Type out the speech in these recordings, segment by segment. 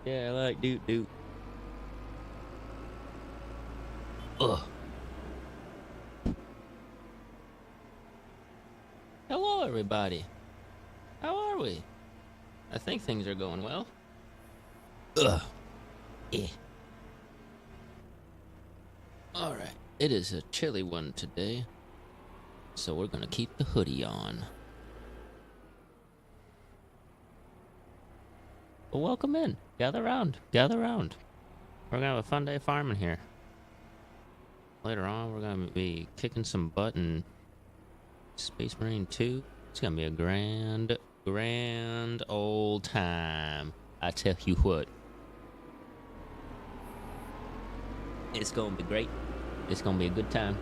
Yeah, I like doot doot. Ugh. Hello, everybody. How are we? I think things are going well. Ugh. Eh. All right. It is a chilly one today, so we're gonna keep the hoodie on. Well, welcome in. Gather round. Gather round. We're gonna have a fun day farming here. Later on, we're gonna be kicking some butt in Space Marine 2. It's gonna be a grand old time. I tell you what. It's gonna be great. It's gonna be a good time.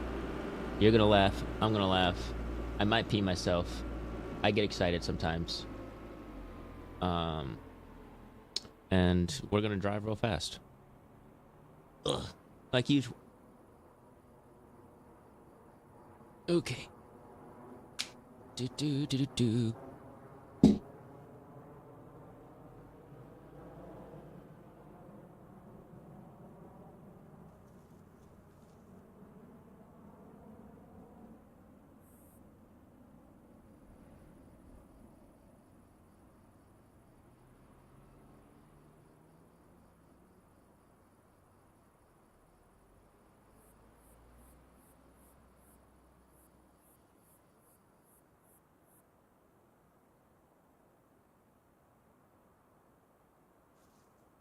You're gonna laugh. I'm gonna laugh. I might pee myself. I get excited sometimes. And we're gonna drive real fast. Ugh. Like usual. Okay. Do do do do do.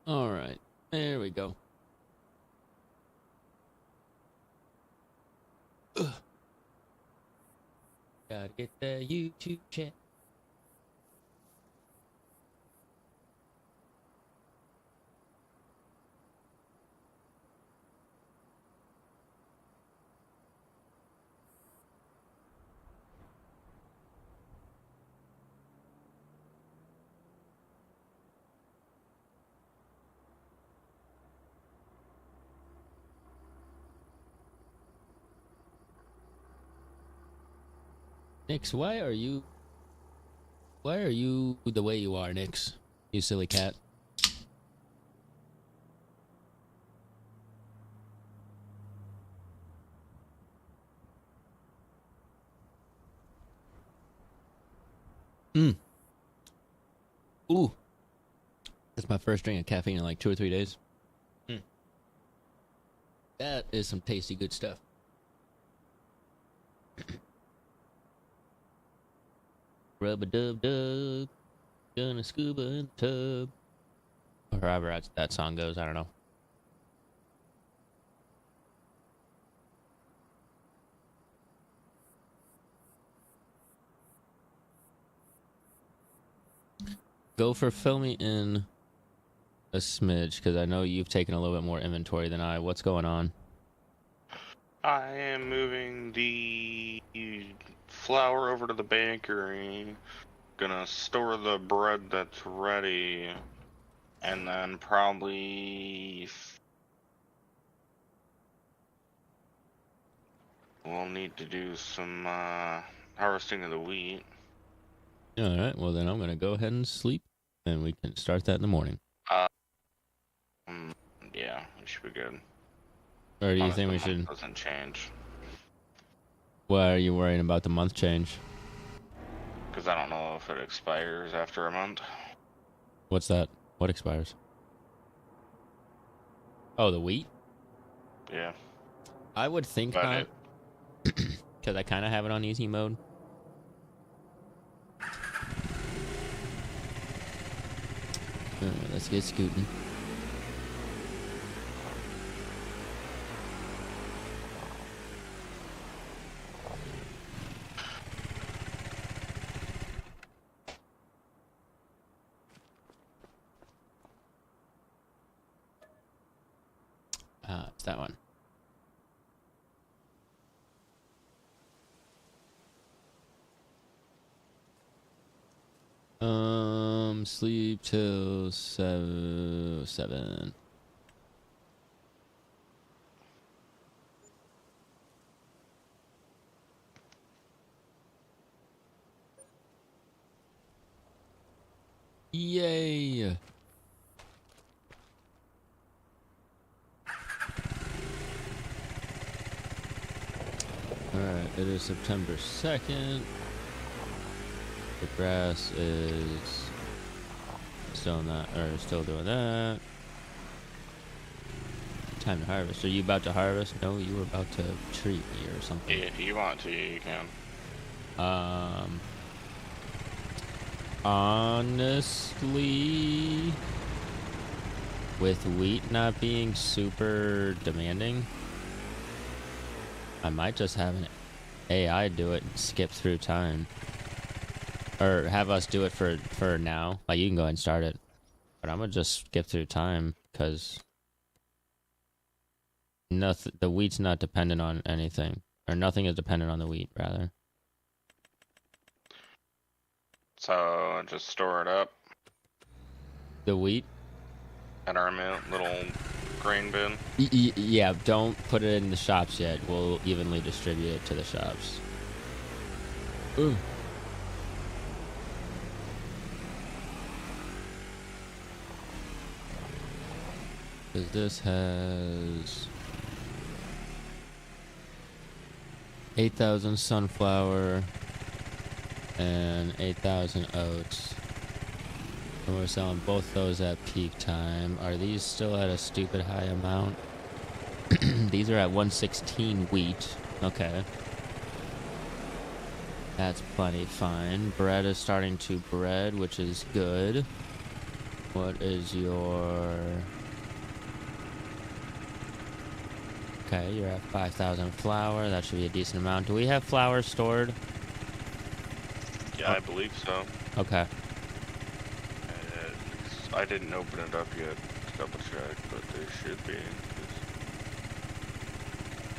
All right. There we go. Ugh. Gotta get the YouTube chat. Nix, why are you the way you are, Nix? You silly cat. Mm. Ooh. That's my first drink of caffeine in like 2 or 3 days. Mm. That is some tasty good stuff. Rub-a-dub-dub. Gonna scuba in the tub. Or however that song goes, I don't know. Go for fill me in a smidge, because I know you've taken a little bit more inventory than I. What's going on? I am moving the flour over to the bakery. Gonna store the bread that's ready. And then probably we'll need to do some harvesting of the wheat. All right, well then I'm going to go ahead and sleep, and we can start that in the morning. Yeah, we should be good. Or do you As long think as we the month should... doesn't change. Why are you worrying about the month change? Because I don't know if it expires after a month. What's that? What expires? Oh, the wheat? Yeah. I would think But not, because I kind of have it on easy mode. Alright, let's get scooting. It's that one. Sleep till 7. Yay! It is September 2nd. The grass is still not, or still doing that. Time to harvest. Are you about to harvest? No, you were about to treat me or something. Yeah, if you want to, you can. Honestly, with wheat not being super demanding, I might just have an AI do it and skip through time. Or have us do it for now. Like, you can go ahead and start it. But I'm gonna just skip through time, because nothing, the wheat's not dependent on anything. Or nothing is dependent on the wheat, rather. So just store it up The wheat? at our little grain bin. Yeah, don't put it in the shops yet. We'll evenly distribute it to the shops. Ooh. Because this has 8,000 sunflower and 8,000 oats. And we're selling both those at peak time. Are these still at a stupid high amount? These are at 116 wheat. Okay. That's plenty fine. Bread is starting to bread, which is good. What is your... Okay, you're at 5,000 flour. That should be a decent amount. Do we have flour stored? Yeah, I believe so. Okay. I didn't open it up yet to double check, but there should be.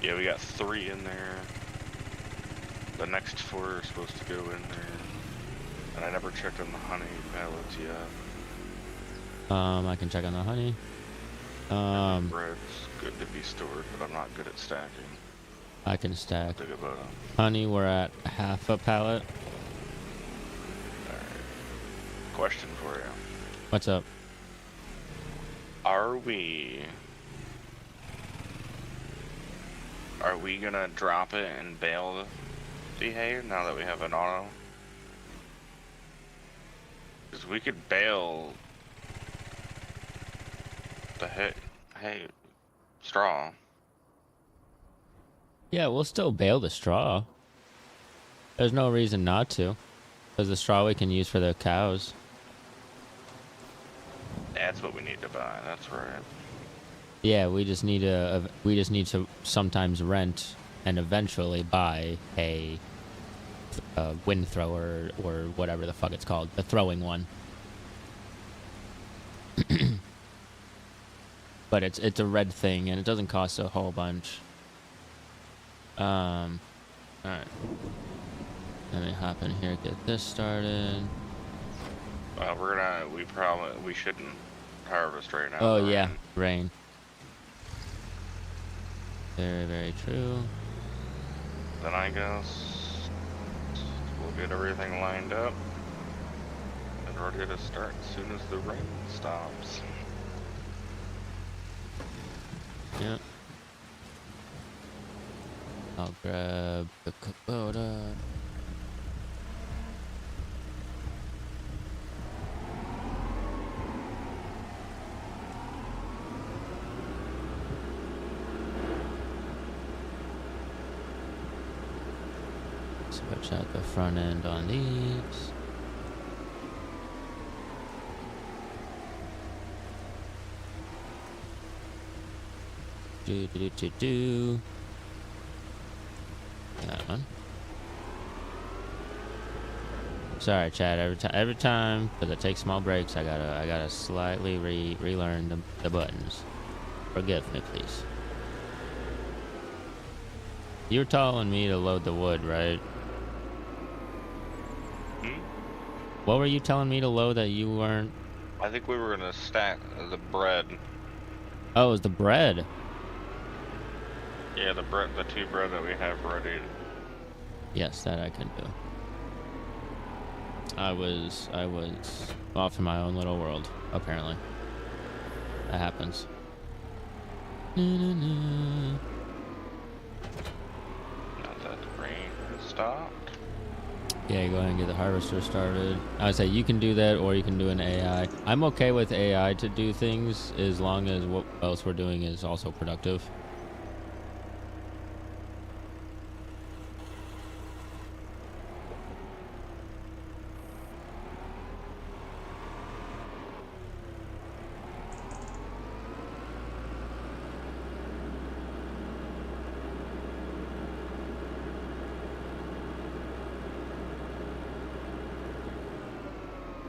Yeah, we got 3 in there. The next 4 are supposed to go in there. And I never checked on the honey pallets yet. I can check on the honey. Bread's good to be stored, but I'm not good at stacking. I can stack. Think about it. Honey, we're at half a pallet. Alright. Question for you. What's up? Are we gonna drop it and bale the hay now that we have an auto? Because we could bale the hay straw. Yeah, we'll still bale the straw. There's no reason not to. Because the straw we can use for the cows. That's what we need to buy. That's right. Yeah, we just need to sometimes rent and eventually buy a wind thrower or whatever the fuck it's called, the throwing one. But it's a red thing and it doesn't cost a whole bunch. All right. Let me hop in here, get this started. Well, we shouldn't harvest right now. Oh yeah, rain. Very, very true. Then I guess we'll get everything lined up and ready to start as soon as the rain stops. Yep. I'll grab the Kubota. Switch out the front end on these. Do. That one. Sorry, Chad. Every time, because I take small breaks, I gotta slightly relearn the buttons. Forgive me, please. You were telling me to load the wood, right? What were you telling me to load that you weren't? I think we were gonna stack the bread. Oh, it was the bread. Yeah, the 2 bread that we have ready. Yes, that I can do. I was off in my own little world, apparently. That happens. Not that rain. start? Yeah, go ahead and get the harvester started. I would say you can do that, or you can do an AI. I'm okay with AI to do things as long as what else we're doing is also productive.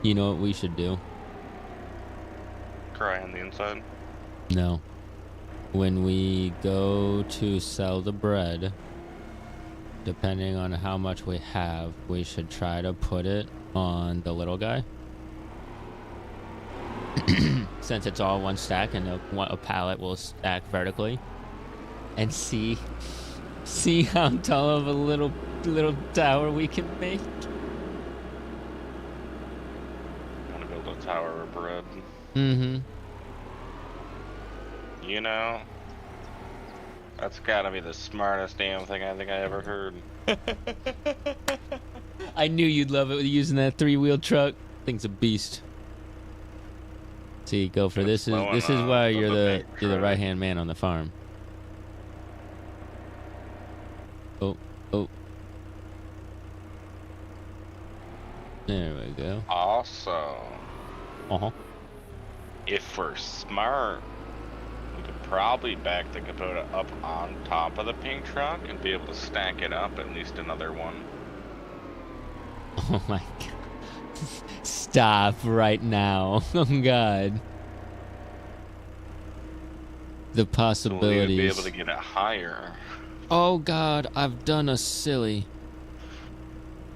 You know what we should do? Cry on the inside. No. When we go to sell the bread, depending on how much we have, we should try to put it on the little guy. Since it's all one stack and a pallet will stack vertically. And see how tall of a little tower we can make. Want to build a tower of bread. Mm-hmm. You know, that's gotta be the smartest damn thing I think I ever heard. I knew you'd love it with using that 3-wheel truck. Thing's a beast. See, go for this is why you're the right hand man on the farm. Oh. There we go. Also, if we're smart, we could probably back the Kubota up on top of the pink truck and be able to stack it up at least another one. Oh my god. Stop right now. Oh god. The possibilities. So we'd be able to get it higher. Oh god, I've done a silly.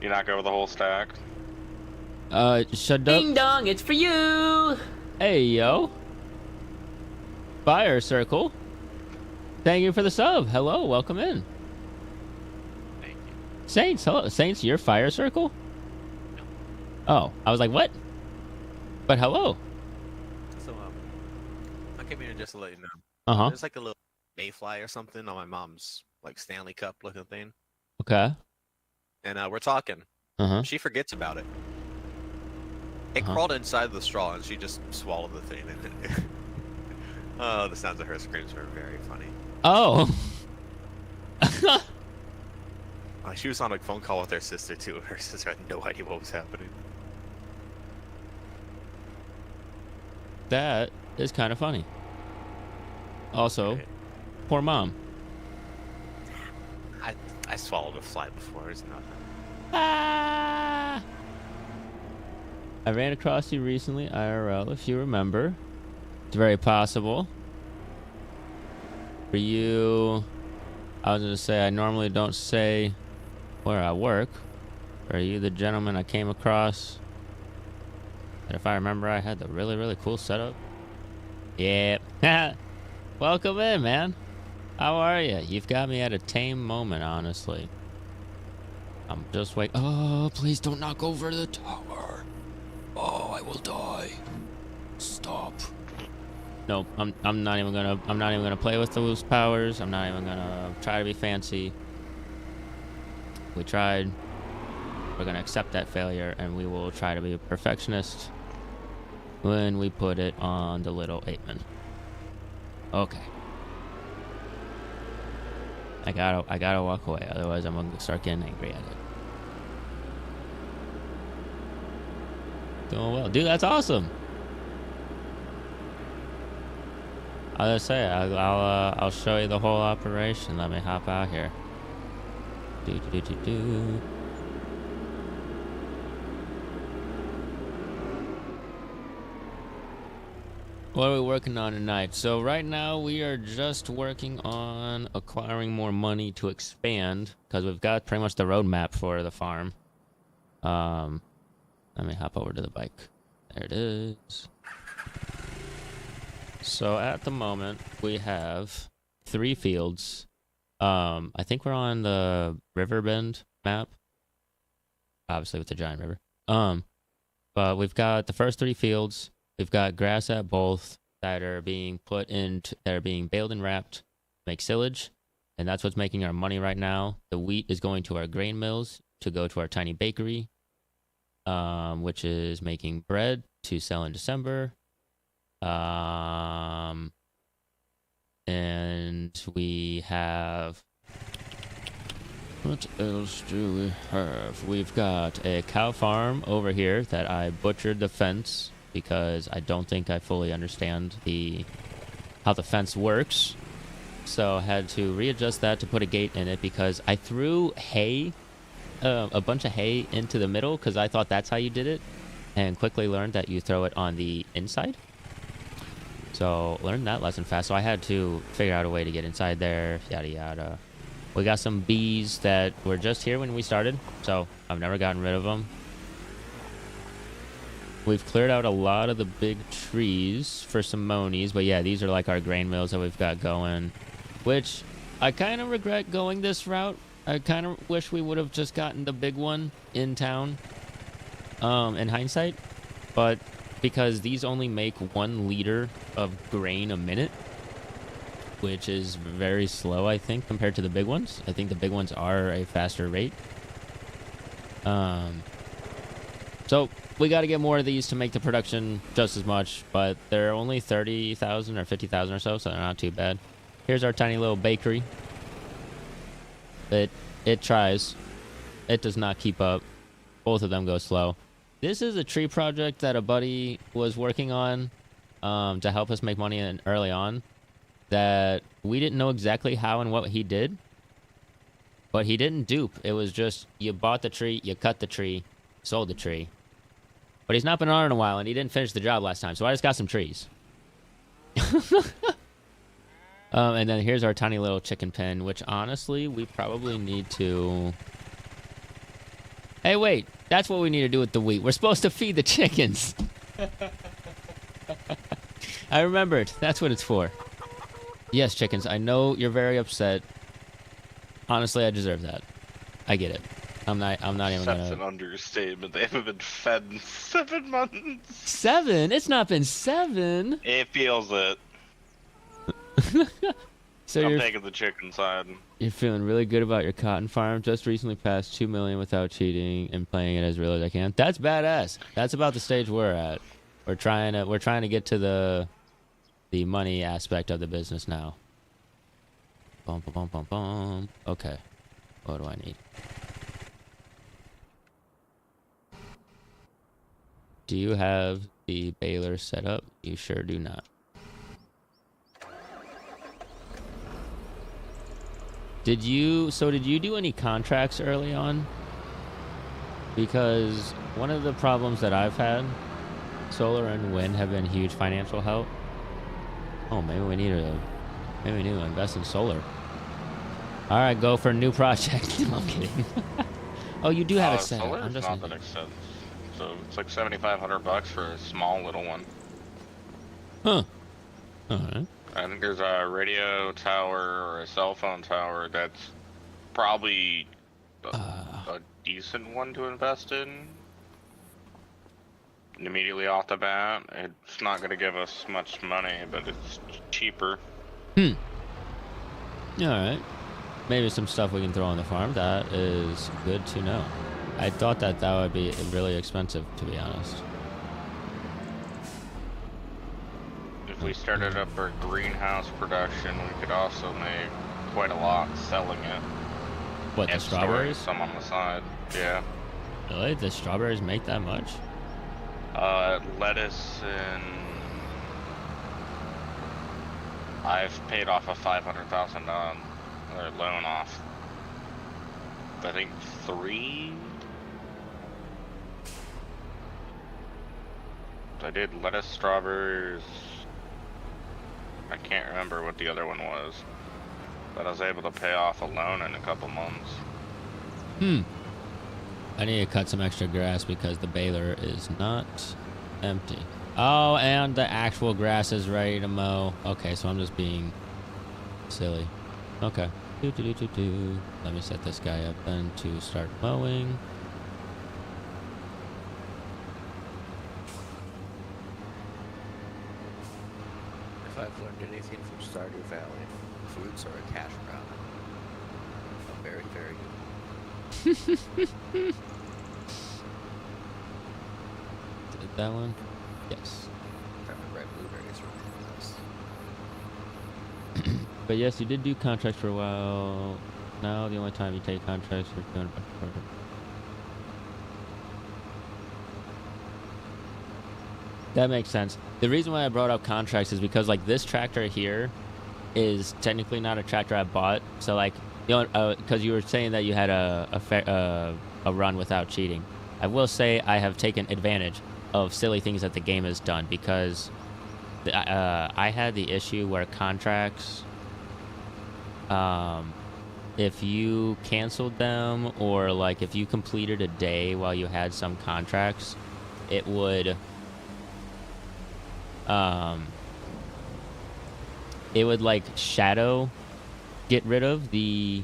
You knock over the whole stack? Shut up. Ding dong, it's for you! Hey, yo. Fire Circle. Thank you for the sub. Hello, welcome in. Thank you. Saints, hello. Saints, you're Fire Circle? Oh, I was like, what? But hello. So, I came here just to let you know. Uh-huh. There's like a little mayfly or something on my mom's, like, Stanley Cup looking thing. Okay. And, we're talking. Uh-huh. She forgets about it. It crawled inside the straw and she just swallowed the thing. And oh, the sounds of her screams were very funny. Oh. She was on a phone call with her sister, too. Her sister had no idea what was happening. That is kind of funny. Also, Right. poor mom. I swallowed a fly before. It's nothing. Ah! I ran across you recently, IRL, if you remember. It's very possible. For you, I was going to say, I normally don't say where I work. Are you the gentleman I came across? And if I remember, I had the really, really cool setup. Yep. Welcome in, man. How are you? You've got me at a tame moment, honestly. I'm just waiting. Oh, please don't knock over the tower. Oh, I will die. Stop. Nope. I'm not even gonna play with those powers. I'm not even gonna try to be fancy. We tried. We're gonna accept that failure, and we will try to be a perfectionist when we put it on the little 8-man. Okay. I gotta walk away, otherwise I'm gonna start getting angry at it. Doing well, dude. That's awesome. I'll just say I'll show you the whole operation. Let me hop out here. Do. What are we working on tonight? So right now we are just working on acquiring more money to expand because we've got pretty much the roadmap for the farm. Let me hop over to the bike. There it is. So at the moment we have 3 fields. I think we're on the Riverbend map, obviously with the giant river. But we've got the first 3 fields. We've got grass at both that are being baled and wrapped to make silage. And that's what's making our money right now. The wheat is going to our grain mills to go to our tiny bakery, which is making bread to sell in December. And we have... What else do we have? We've got a cow farm over here that I butchered the fence because I don't think I fully understand how the fence works. So I had to readjust that to put a gate in it because I threw hay, a bunch of hay into the middle because I thought that's how you did it, and quickly learned that you throw it on the inside. So learned that lesson fast. So I had to figure out a way to get inside there, yada yada. We got some bees that were just here when we started, so I've never gotten rid of them. We've cleared out a lot of the big trees for some monies, but yeah, these are like our grain mills that we've got going, which I kind of regret going this route. I kind of wish we would have just gotten the big one in town, in hindsight, but because these only make 1 liter of grain a minute, which is very slow, I think, compared to the big ones. I think the big ones are a faster rate. So we got to get more of these to make the production just as much, but they're only 30,000 or 50,000 or so, so they're not too bad. Here's our tiny little bakery. It tries. It does not keep up. Both of them go slow. This is a tree project that a buddy was working on to help us make money early on, that we didn't know exactly how and what he did, but he didn't dupe. It was just, you bought the tree, you cut the tree, sold the tree. But he's not been on it in a while, and he didn't finish the job last time, so I just got some trees. And then here's our tiny little chicken pen, which honestly, we probably need to... Hey, wait, that's what we need to do with the wheat. We're supposed to feed the chickens. I remembered. That's what it's for. Yes, chickens, I know you're very upset. Honestly, I deserve that. I get it. I'm not even gonna... That's an understatement. They haven't been fed in 7 months. 7? It's not been 7. It feels it. So I'm taking the chicken side. You're feeling really good about your cotton farm. Just recently passed 2 million without cheating and playing it as real as I can. That's badass. That's about the stage we're at. We're trying to get to the money aspect of the business now. Bum, bum, bum, bum, bum. Okay. What do I need? Do you have the baler set up? You sure do not. Did you do any contracts early on? Because one of the problems that I've had, solar and wind have been huge financial help. Oh, maybe we need to invest in solar. All right, go for a new project. No, I'm kidding. Oh, you do have it set up. Solar's not that expensive. So it's like $7,500 for a small little one. Huh. All right. I think there's a radio tower or a cell phone tower that's probably a decent one to invest in. And immediately off the bat, it's not going to give us much money, but it's cheaper. Alright. Maybe some stuff we can throw on the farm. That is good to know. I thought that would be really expensive, to be honest. If we started up our greenhouse production, we could also make quite a lot selling it. What, the strawberries? Some on the side, yeah. Really? The strawberries make that much? Lettuce and... I've paid off a $500,000 loan off. I think 3? I did lettuce, strawberries... I can't remember what the other one was. But I was able to pay off a loan in a couple months. I need to cut some extra grass because the baler is not empty. Oh, and the actual grass is ready to mow. Okay, so I'm just being silly. Okay. Let me set this guy up then to start mowing. If I've learned anything from Stardew Valley, foods are a cash crowd. Very, very good. Did that one? Yes. Red blueberries are really nice. But yes, you did do contracts for a while. Now the only time you take contracts is doing a bunch of work. That makes sense. The reason why I brought up contracts is because like this tractor here is technically not a tractor I bought. So like, you know, because you were saying that you had a run without cheating. I will say I have taken advantage of silly things that the game has done because I had the issue where contracts, if you canceled them or like if you completed a day while you had some contracts, it would like shadow get rid of the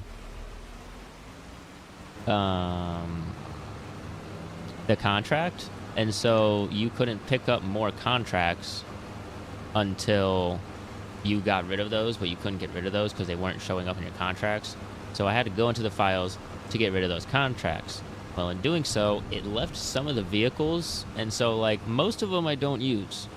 contract, and so you couldn't pick up more contracts until you got rid of those, but you couldn't get rid of those because they weren't showing up in your contracts. So I had to go into the files to get rid of those contracts. Well, in doing so, it left some of the vehicles, and so like most of them I don't use.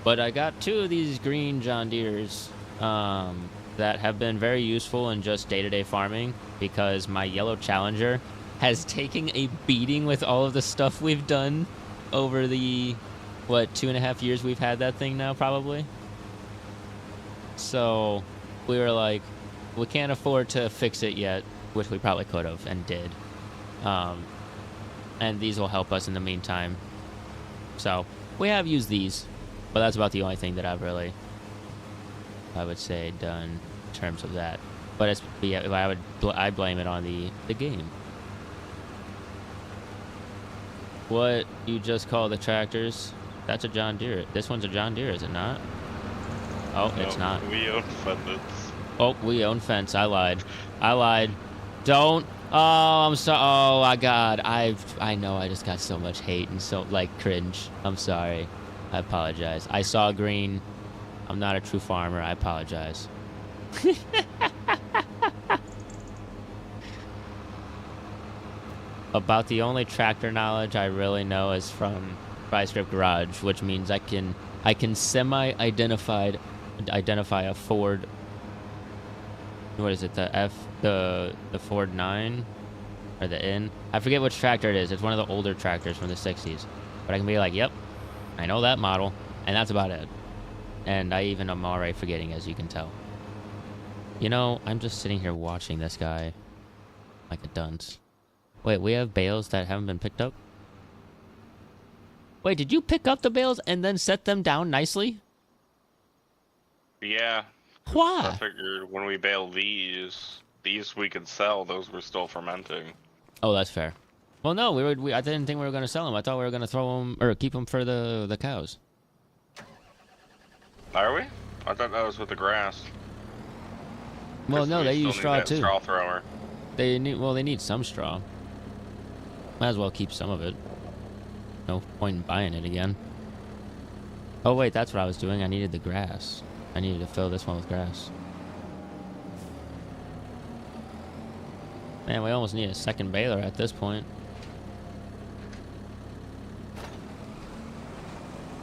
But I got 2 of these green John Deeres that have been very useful in just day-to-day farming because my yellow Challenger has taken a beating with all of the stuff we've done over the, 2.5 years we've had that thing now, probably. So we were like, we can't afford to fix it yet, which we probably could have and did. And these will help us in the meantime. So we have used these. But that's about the only thing that I've really, I would say, done in terms of that. But it's, yeah, I blame it on the game. What you just call the tractors? That's a John Deere. This one's a John Deere, is it not? Oh, no, it's not. We own fence. Oh, we own fence. I lied. Don't. Oh, I'm sorry. Oh my God. I know. I just got so much hate and so like cringe. I'm sorry. I apologize. I saw green. I'm not a true farmer. I apologize. About the only tractor knowledge I really know is from Script Garage, which means I can identify a Ford. What is it? The Ford 9 or the N? I forget which tractor it is. It's one of the older tractors from the 60s. But I can be like, yep. I know that model, and that's about it. And I even am already forgetting, as you can tell. You know, I'm just sitting here watching this guy like a dunce. Wait, we have bales that haven't been picked up? Wait, did you pick up the bales and then set them down nicely? Yeah. Why? I figured when we bale these we could sell. Those were still fermenting. Oh, that's fair. Well, no, I didn't think we were going to sell them. I thought we were going to throw them or keep them for the cows. Are we? I thought that was with the grass. Well, no, they use straw too. Straw thrower. They need some straw. Might as well keep some of it. No point in buying it again. Oh wait, that's what I was doing. I needed the grass. I needed to fill this one with grass. Man, we almost need a second baler at this point.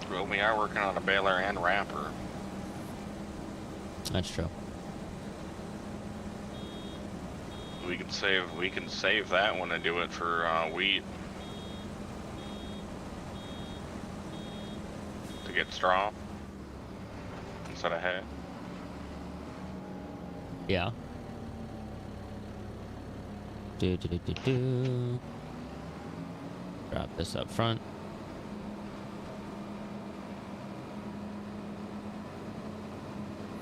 Well, we are working on a baler and wrapper. That's true. We can save that one and do it for wheat. To get straw instead of hay. Yeah. Do. Drop this up front.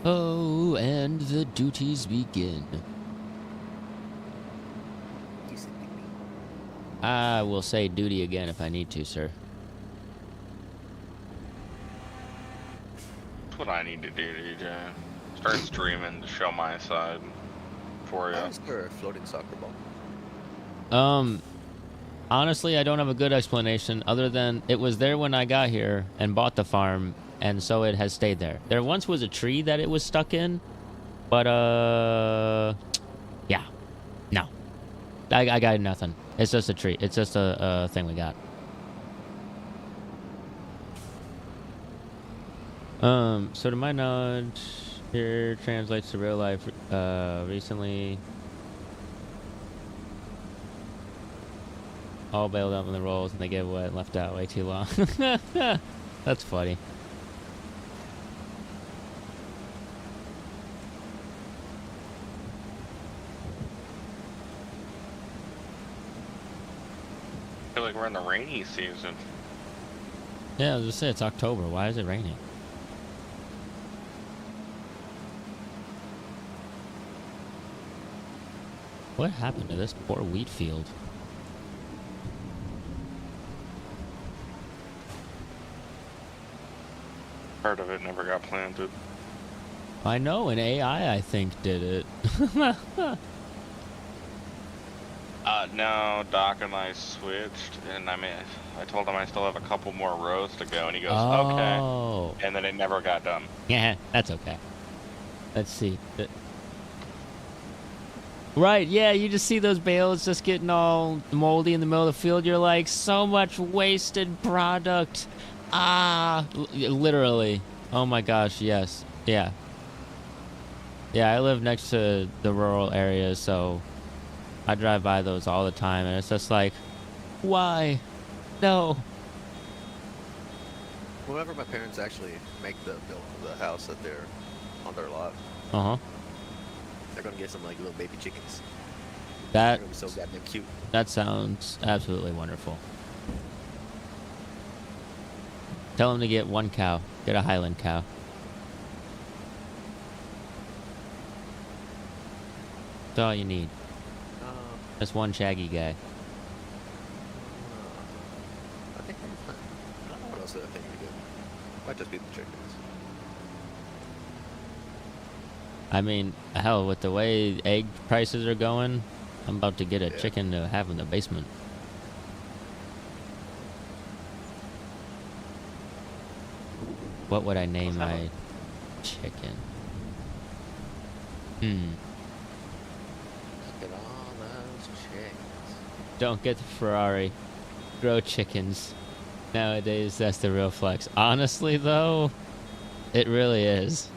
Oh, and the duties begin. I will say duty again if I need to, sir. That's what I need to do, DJ. Start streaming to show my side for you. Why is there a floating soccer ball? Honestly, I don't have a good explanation other than it was there when I got here and bought the farm, and so it has stayed there. There once was a tree that it was stuck in, but, yeah. No. I got nothing. It's just a treat. It's just a thing we got. So to my knowledge, here translates to real life. Recently, all bailed up in the rolls and they get wet and left out way too long. That's funny. I feel like we're in the rainy season. Yeah, I was just saying it's October. Why is it raining? What happened to this poor wheat field? Part of it never got planted. I know, an AI I think did it. No, Doc and I switched, and I told him I still have a couple more rows to go, and he goes, Oh. okay. And then it never got done. Yeah, that's okay. Let's see. Right, yeah, you just see those bales just getting all moldy in the middle of the field. You're like, so much wasted product. Literally. Oh my gosh, yes. Yeah. Yeah, I live next to the rural areas, so I drive by those all the time, and it's just like, why? No. Whenever my parents actually make the house that they're on their lot, Uh-huh. they're gonna get some like little baby chickens. That, They're gonna be so goddamn cute. that sounds absolutely wonderful. Tell them to get one cow. Get a Highland cow. That's all you need. Just one shaggy guy. I think I'm fine. I don't know what else I think we do. Might just be the chickens. I mean, hell, with the way egg prices are going, I'm about to get a Yeah. chicken to have in the basement. What would I name my chicken? Look at all those chickens. Don't get the Ferrari. Grow chickens. Nowadays, that's the real flex. Honestly, though, it really is.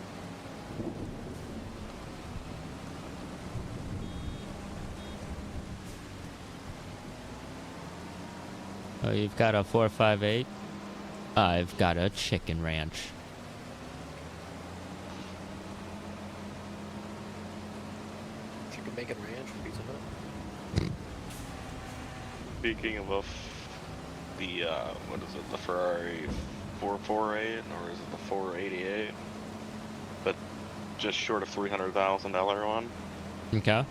Oh, you've got a 458? I've got a chicken ranch. Chicken bacon ranch from Pizza Hut. Speaking of the, what is it, the Ferrari 448, or is it the 488? But just short of $300,000 one. Okay.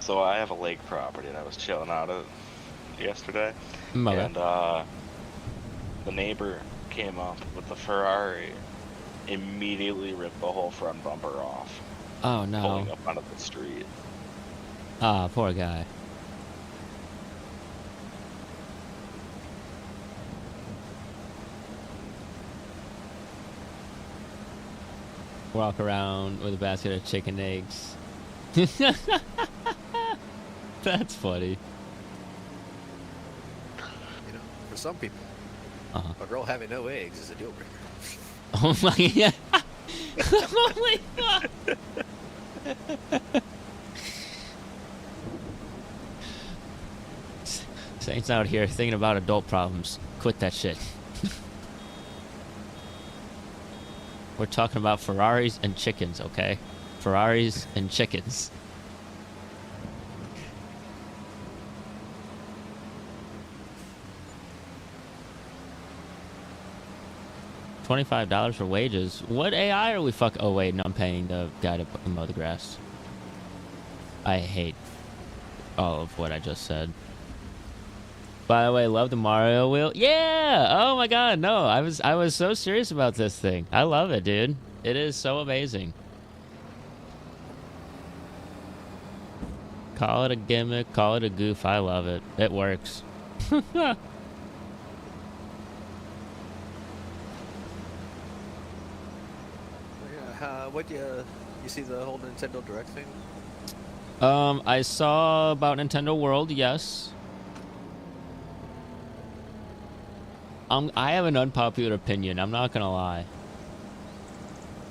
So I have a lake property that I was chilling out at yesterday. Okay. And the neighbor came up with the Ferrari, immediately ripped the whole front bumper off, Oh, pulling no. up onto the street. Ah, poor guy. Walk around with a basket of chicken eggs. That's funny. You know, for some people, Uh-huh. a girl having no eggs is a deal breaker. Oh my god. Holy fuck. Saints out here thinking about adult problems. Quit that shit. We're talking about Ferraris and chickens, okay? Ferraris and chickens. $25 for wages. What AI are we fuck? Oh wait, no, I'm paying the guy to mow the grass. I hate all of what I just said. By the way, love the Mario wheel. Yeah. Oh my god, no. I was so serious about this thing. I love it, dude. It is so amazing. Call it a gimmick, call it a goof. I love it. It works. Yeah, what you see the whole Nintendo Direct thing? I saw about Nintendo World, yes. I have an unpopular opinion, I'm not gonna lie.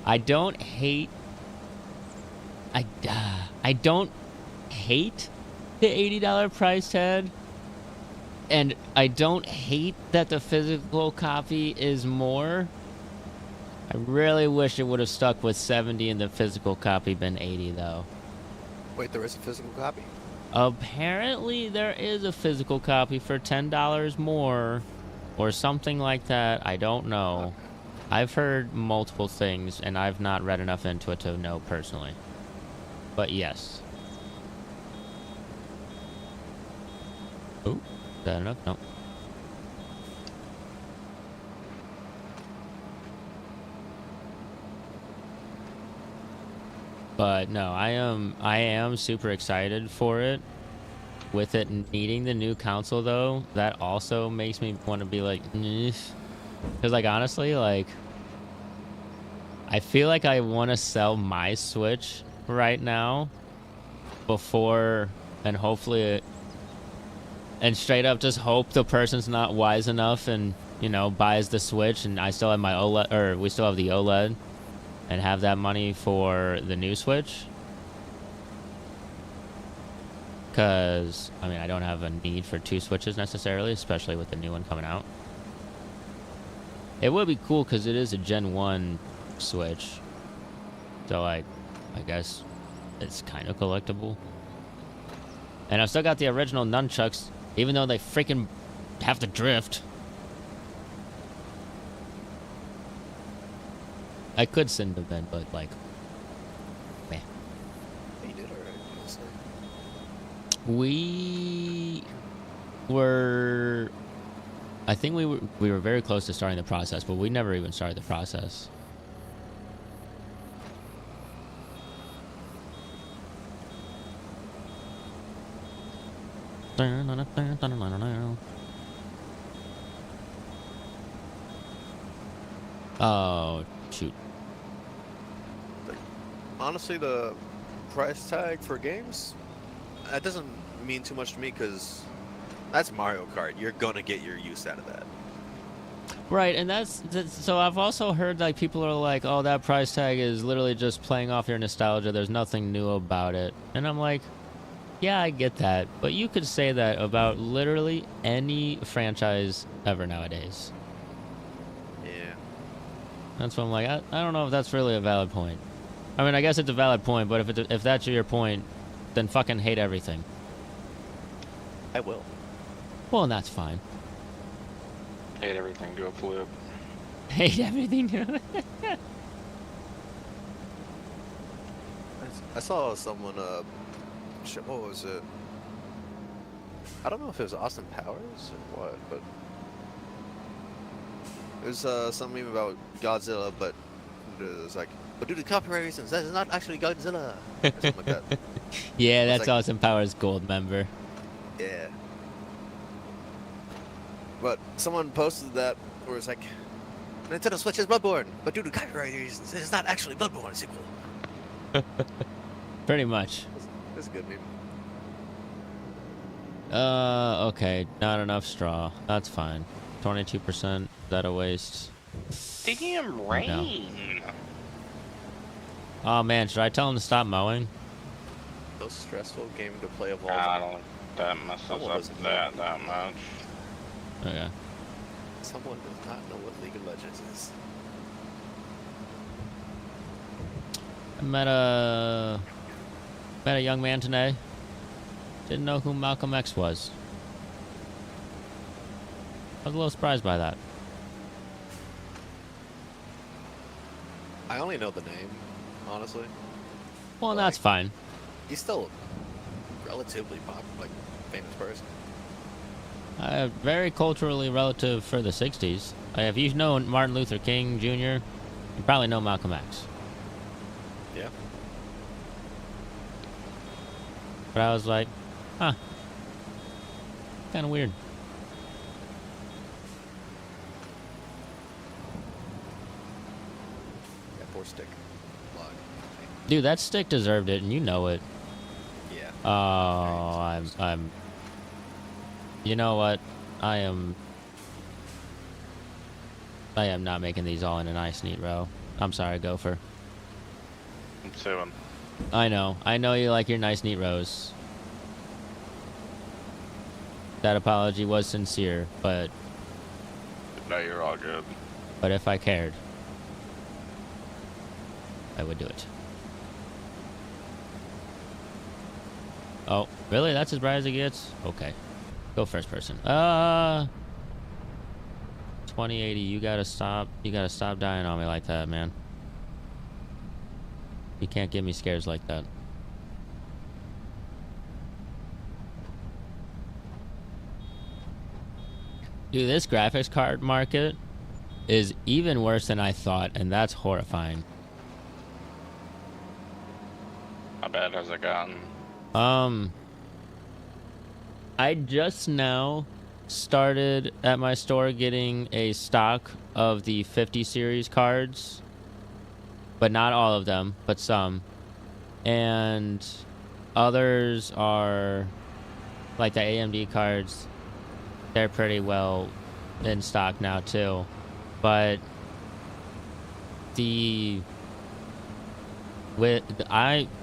I don't hate I don't hate the $80 price tag, and I don't hate that the physical copy is more. I really wish it would have stuck with 70 and the physical copy been 80 though. Wait, there is a physical copy? Apparently there is a physical copy for $10 more or something like that. I don't know. Okay. I've heard multiple things and I've not read enough into it to know personally. But yes. Oh, is that enough? No. But no, I am super excited for it. With it needing the new console though, that also makes me want to be like, because like honestly, like I feel like I want to sell my Switch right now before, and hopefully it, and straight up just hope the person's not wise enough and, you know, buys the Switch and I still have my OLED, or we still have the OLED, and have that money for the new Switch. Because, I mean, I don't have a need for 2 Switches necessarily, especially with the new one coming out. It would be cool because it is a Gen 1 Switch. So, like, I guess it's kind of collectible. And I've still got the original nunchucks, even though they freaking have to drift. I could send them in, but, like, meh. You did already, honestly. We were, I think we were very close to starting the process, but we never even started the process. Oh, shoot. Honestly, the price tag for games, that doesn't mean too much to me because that's Mario Kart. You're gonna get your use out of that. Right, and that's so I've also heard like people are like, oh, that price tag is literally just playing off your nostalgia. There's nothing new about it. And I'm like, yeah, I get that. But you could say that about literally any franchise ever nowadays. Yeah. That's why I'm like, I don't know if that's really a valid point. I mean, I guess it's a valid point, but if that's your point, then fucking hate everything. I will. Well, and that's fine. Hate everything, do a flip. Hate everything. I saw someone, shit, what was it? I don't know if it was Austin Powers or what, but it was something about Godzilla, but it was like, but due to copyright reasons, that is not actually Godzilla. Or something like that. Yeah, that's like, Austin Powers Gold member. Yeah. But someone posted that where it's like, Nintendo Switch is Bloodborne, but due to copyright reasons, it is not actually Bloodborne sequel. Pretty much. That's a good meme. Okay, not enough straw. That's fine. 22%, is that a waste? Damn rain! Oh man, should I tell him to stop mowing? Most stressful game to play of all I time. don't think that messes Someone up doesn't that much. Okay. Someone does not know what League of Legends is. I met a young man today. Didn't know who Malcolm X was. I was a little surprised by that. I only know the name, honestly. Well, Like, that's fine. He's still a relatively famous person. Very culturally relative for the 60s. If you know Martin Luther King Jr., you probably know Malcolm X. Yeah. But I was like, huh. Kind of weird. Yeah, poor stick. Log. Dude, that stick deserved it, and you know it. Yeah. Oh, I'm. You know what? I am not making these all in a nice, neat row. I'm sorry, Gopher. I'm suing. I know you like your nice, neat rows. That apology was sincere, but No, you're all good. if I cared, I would do it. Oh, really? That's as bright as it gets? Okay. Go first person. 2080, you gotta stop dying on me like that, man. You can't give me scares like that. Dude, this graphics card market is even worse than I thought, and that's horrifying. How bad has it gotten? I just now started at my store getting a stock of the 50 series cards, but not all of them, but some. And others are like the AMD cards. They're pretty well in stock now too. But I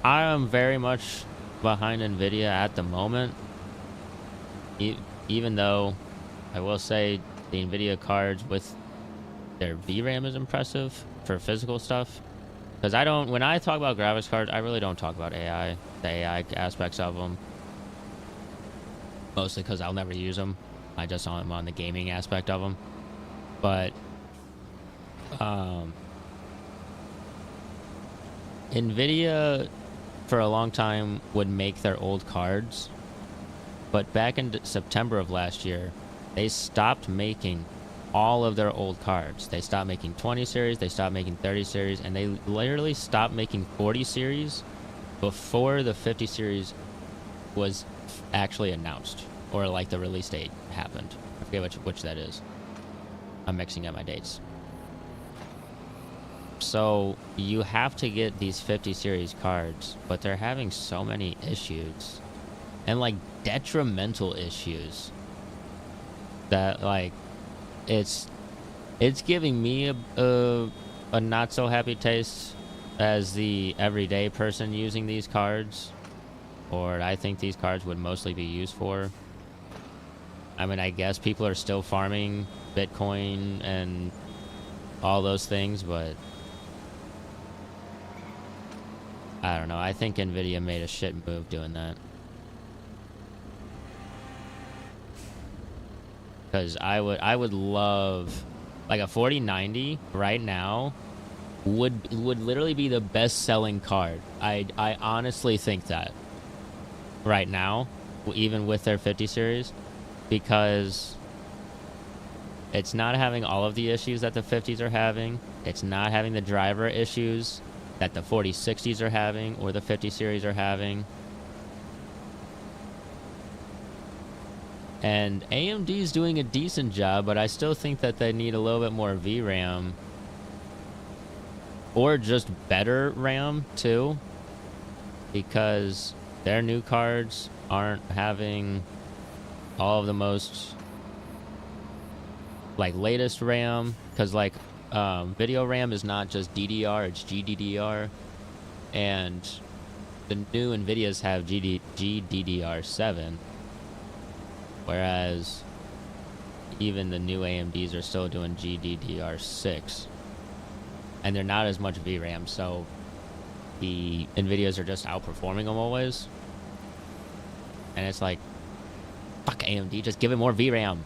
am very much behind Nvidia at the moment. Even though I will say the Nvidia cards with their VRAM is impressive for physical stuff. Because when I talk about graphics cards, I really don't talk about AI, the AI aspects of them. Mostly because I'll never use them. I just am on the gaming aspect of them. But Nvidia for a long time would make their old cards. But back in September of last year, they stopped making all of their old cards. They stopped making 20 series, they stopped making 30 series, and they literally stopped making 40 series before the 50 series was actually announced, or like the release date happened. I forget which that is. I'm mixing up my dates. So you have to get these 50 series cards, but they're having so many issues. And like detrimental issues that like it's giving me a not so happy taste as the everyday person using these cards, or I think these cards would mostly be used for. I mean, I guess people are still farming Bitcoin and all those things, but I don't know. I think Nvidia made a shit move doing that. Because I would love, like, a 4090 right now would literally be the best selling card. I honestly think that right now, even with their 50 series, because it's not having all of the issues that the 50s are having. It's not having the driver issues that the 4060s are having or the 50 series are having. And AMD's doing a decent job, but I still think that they need a little bit more VRAM. Or just better RAM, too. Because their new cards aren't having all of the most, like, latest RAM. Because, like, video RAM is not just DDR, it's GDDR. And the new NVIDIAs have GDDR7. Whereas even the new AMDs are still doing GDDR6. And they're not as much VRAM, so the NVIDIAs are just outperforming them always. And it's like, fuck AMD, just give it more VRAM.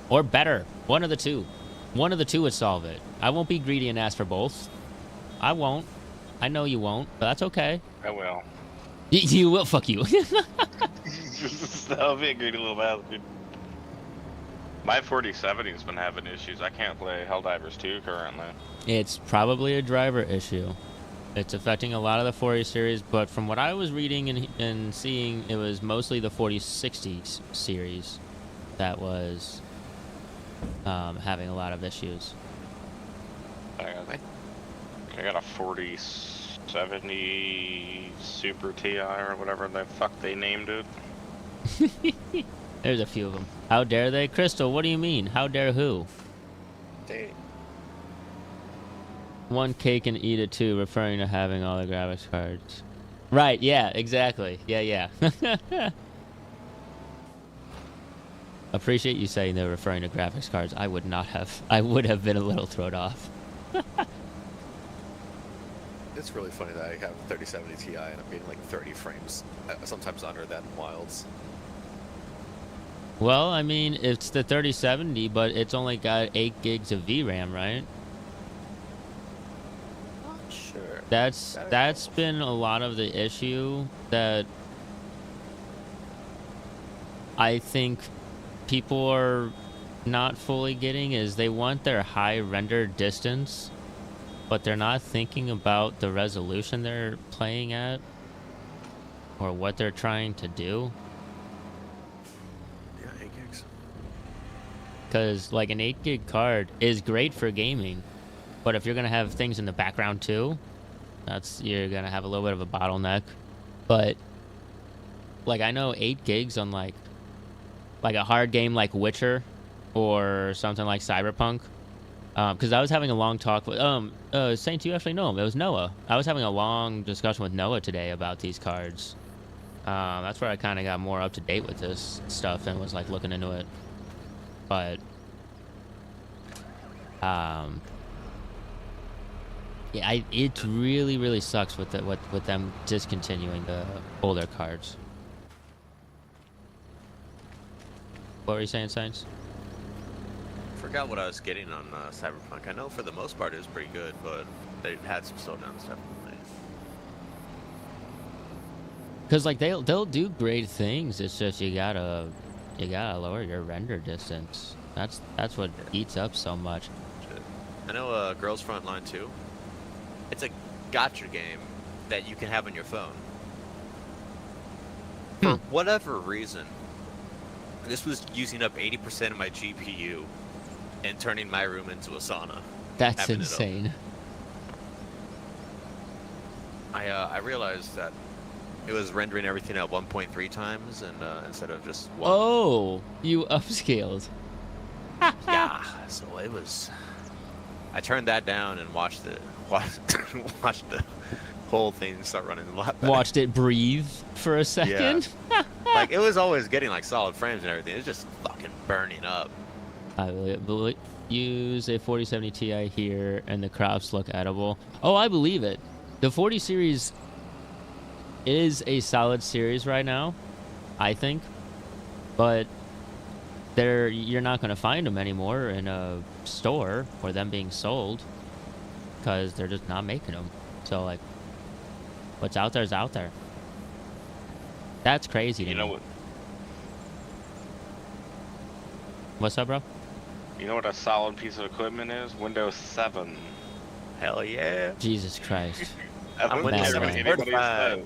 Or better. One of the two. One of the two would solve it. I won't be greedy and ask for both. I won't. I know you won't, but that's okay. I will. You will, fuck you. That'll be a greedy little bastard. My 4070's been having issues. I can't play Helldivers 2 currently. It's probably a driver issue. It's affecting a lot of the 40 series, but from what I was reading and seeing, it was mostly the 4060 series that was having a lot of issues. I got a 4060 3070 Super TI or whatever the fuck they named it. There's a few of them. How dare they? Crystal, what do you mean? How dare who? Dang. One cake and eat it too, referring to having all the graphics cards. Right, yeah, exactly. Yeah. Appreciate you saying they're referring to graphics cards. I would not have. I would have been a little thrown off. It's really funny that I have a 3070 Ti and I'm getting like 30 frames, sometimes under that in wilds. Well, I mean, it's the 3070, but it's only got 8 gigs of VRAM, right? Not sure. That's been a lot of the issue that I think people are not fully getting is they want their high render distance, but they're not thinking about the resolution they're playing at or what they're trying to do. Yeah, 8 gigs. Because like an 8 gig card is great for gaming, but if you're gonna have things in the background too, you're gonna have a little bit of a bottleneck. But like I know 8 gigs on like a hard game like Witcher or something like Cyberpunk. Because I was having a long talk with Saint, you actually know him. It was Noah. I was having a long discussion with Noah today about these cards. That's where I kind of got more up to date with this stuff and was like looking into it. But yeah, it really sucks with with them discontinuing the older cards. What were you saying, Saints? Forgot what I was getting on Cyberpunk. I know for the most part it was pretty good, but they had some slowdowns definitely. Because like they'll do great things. It's just you gotta lower your render distance. That's what eats up so much. Shit. I know Girls Frontline 2. It's a gacha game that you can have on your phone. For whatever reason, this was using up 80% of my GPU and turning my room into a sauna. That's insane. I realized that it was rendering everything at 1.3 times and instead of just 1. Oh, you upscaled. Yeah, so it was. I turned that down and watched the whole thing start running a lot better. Watched it breathe for a second. Yeah. Like it was always getting like solid frames and everything. It was just fucking burning up. I will use a 4070 Ti here, and the crops look edible. Oh, I believe it. The 40 series is a solid series right now, I think, but you're not going to find them anymore in a store or them being sold because they're just not making them. So like, what's out there is out there. That's crazy. You know what? What's up, bro? You know what a solid piece of equipment is? Windows 7. Hell yeah. Jesus Christ. I'm Windows 7 certified.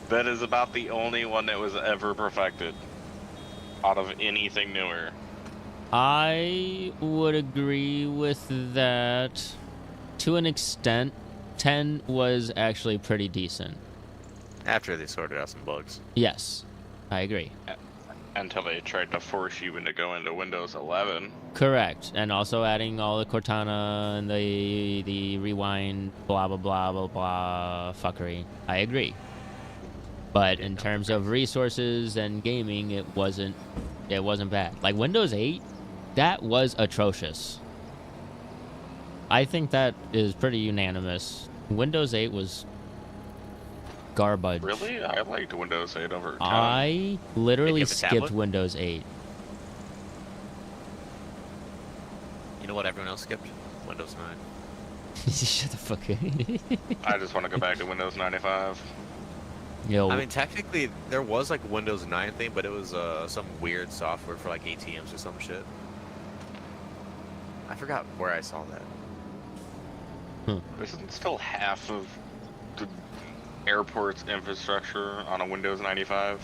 That is about the only one that was ever perfected out of anything newer. I would agree with that to an extent. 10 was actually pretty decent. After they sorted out some bugs. Yes, I agree. Until they tried to force you to go into Windows 11. Correct. And also adding all the Cortana and the rewind, blah, blah, blah, blah, blah, fuckery. I agree. But in terms of resources and gaming, it wasn't bad. Like Windows 8, that was atrocious. I think that is pretty unanimous. Windows 8 was garbage. Really? I liked Windows 8 over 10. I literally skipped tablet? Windows 8. You know what everyone else skipped? Windows 9. Shut the fuck up. I just want to go back to Windows 95. Yo, I mean, technically, there was like a Windows 9 thing, but it was some weird software for like ATMs or some shit. I forgot where I saw that. Isn't still half of the airport's infrastructure on a Windows 95?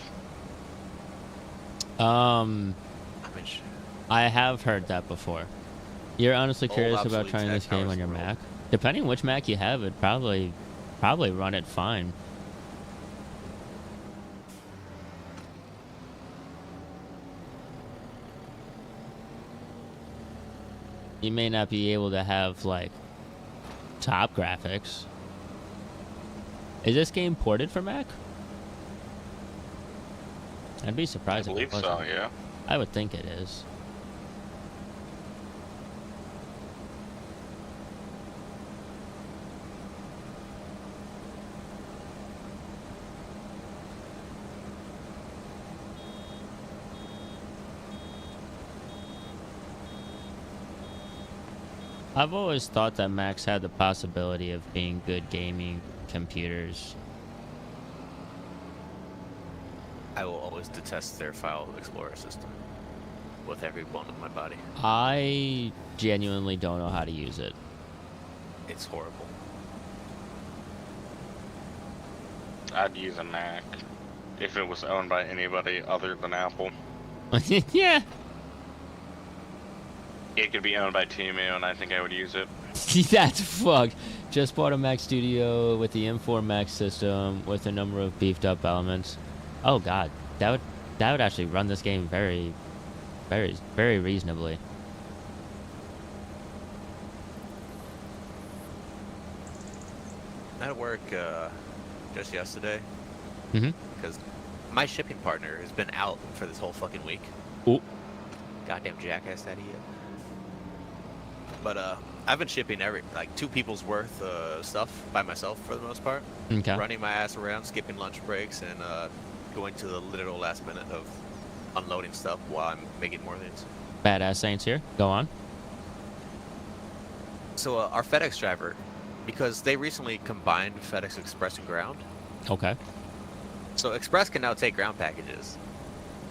I mean, shit. I have heard that before. You're honestly curious about obsolete trying tech this game powers on your the world. Mac? Depending on which Mac you have, it probably probably run it fine. You may not be able to have like top graphics. Is this game ported for Mac? I'd be I surprised if believe it wasn't. so, yeah. I would think it is. I've always thought that Macs had the possibility of being good gaming computers. I will always detest their file explorer system with every bone of my body. I genuinely don't know how to use it. It's horrible. I'd use a Mac if it was owned by anybody other than Apple. Yeah. It could be owned by Temu, and I think I would use it. That's fucked. Just bought a Mac Studio with the M4 Mac system with a number of beefed up elements. Oh god, that would actually run this game very, very, very reasonably. At work just yesterday, Mm-hmm. because my shipping partner has been out for this whole fucking week. Ooh. Goddamn jackass that he is. But I've been shipping like 2 people's worth of stuff by myself for the most part. Okay. Running my ass around, skipping lunch breaks, and going to the literal last minute of unloading stuff while I'm making more things. Badass Saints here. Go on. So our FedEx driver, because they recently combined FedEx Express and Ground, Okay. so Express can now take ground packages.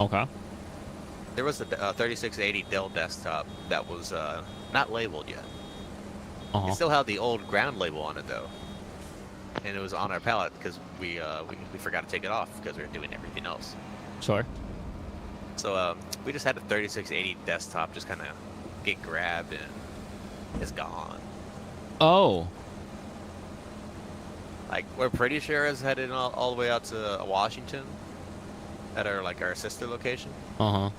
Okay. There was a 3680 Dell desktop that was not labeled yet. Uh-huh. It still had the old ground label on it though, and it was on our pallet because we forgot to take it off because we were doing everything else. Sure. So we just had the 3680 desktop just kind of get grabbed and it's gone. Oh. Like we're pretty sure it's headed all the way out to Washington at our sister location, Uh-huh.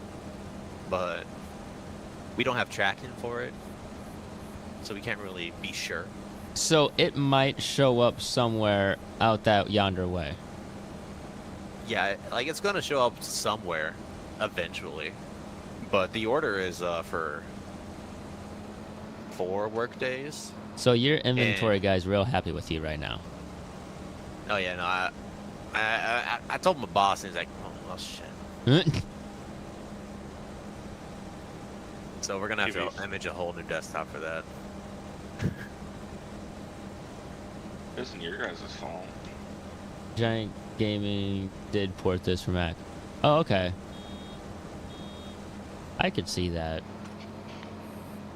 but we don't have tracking for it, so we can't really be sure. So it might show up somewhere out that yonder way. Yeah, like it's gonna show up somewhere eventually, but the order is for 4 work days. So your inventory guy's real happy with you right now. Oh yeah, no, I told my boss and he's like, oh well, shit. So we're gonna have to image a whole new desktop for that. It isn't your guys' fault. Giant Gaming did port this for Mac. Oh, okay. I could see that.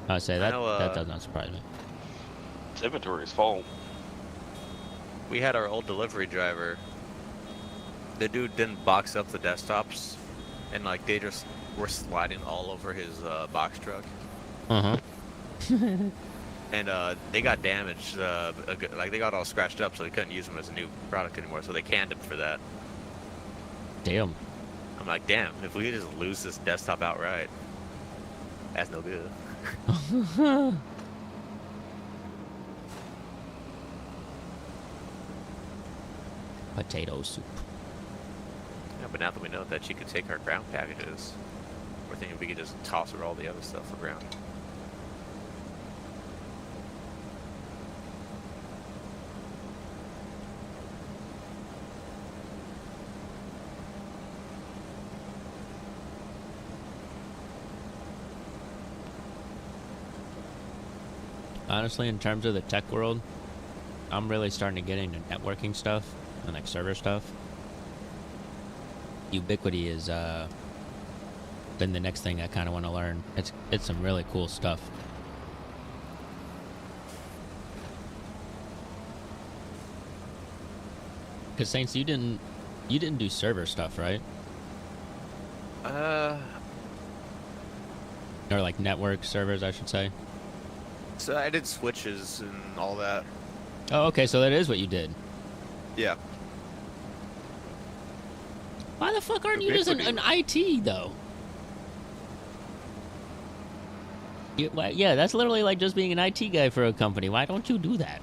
I would say that that does not surprise me. It's inventory's fault. We had our old delivery driver. The dude didn't box up the desktops, and like they just were sliding all over his box truck. Uh-huh. And they got damaged. Like they got all scratched up, so they couldn't use them as a new product anymore. So they canned them for that. Damn. I'm like, damn, if we could just lose this desktop outright, that's no good. Potato soup. Yeah, but now that we know that she could take our ground packages, we're thinking we could just toss her all the other stuff for ground. Honestly, in terms of the tech world, I'm really starting to get into networking stuff and like server stuff. Ubiquity is been the next thing I kind of want to learn. It's some really cool stuff. Cause Saints, you didn't do server stuff, right? Or like network servers, I should say. So I did switches and all that. Oh, okay, so that is what you did. Yeah. Why the fuck aren't you Okay, just an pretty- IT though? Yeah, that's literally like just being an IT guy for a company. Why don't you do that?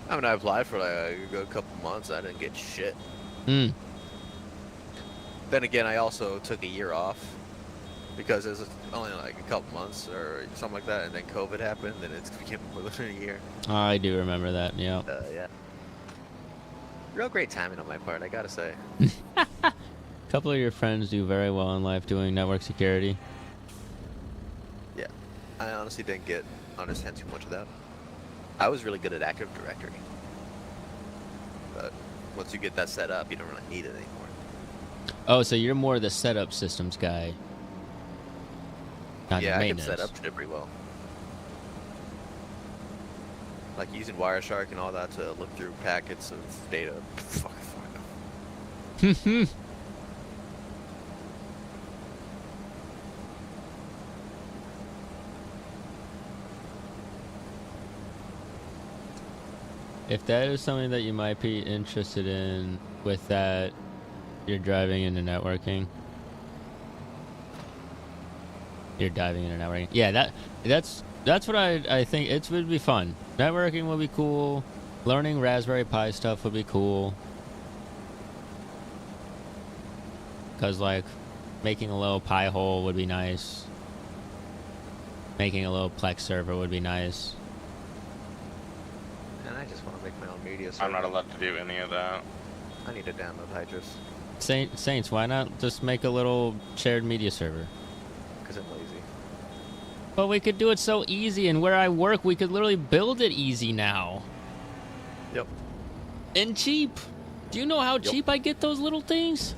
I mean, I applied for like a couple months. I didn't get shit. Hmm. Then again, I also took a year off because it was only like a couple months or something like that, and then COVID happened, and it became more than a year. I do remember that. Yeah. Yeah. Real great timing on my part, I gotta say. A couple of your friends do very well in life doing network security. Yeah. I honestly didn't understand too much of that. I was really good at Active Directory. But once you get that set up, you don't really need it anymore. Oh, so you're more the setup systems guy. Not the Yeah, I can maintenance. set up shit pretty well. Like using Wireshark and all that to look through packets of data. Fuck. If that is something that you might be interested in with that, you're driving into networking. You're diving into networking. Yeah, that's what I think it would be fun. Networking would be cool. Learning Raspberry Pi stuff would be cool. Cause like making a little Pi hole would be nice. Making a little Plex server would be nice. And I just want to make my own media server. I'm not allowed to do any of that. I need to download Hydrus. Saints, why not just make a little shared media server? Because I'm lazy. But we could do it so easy, and where I work, we could literally build it easy now. Yep. And cheap. Do you know how cheap I get those little things?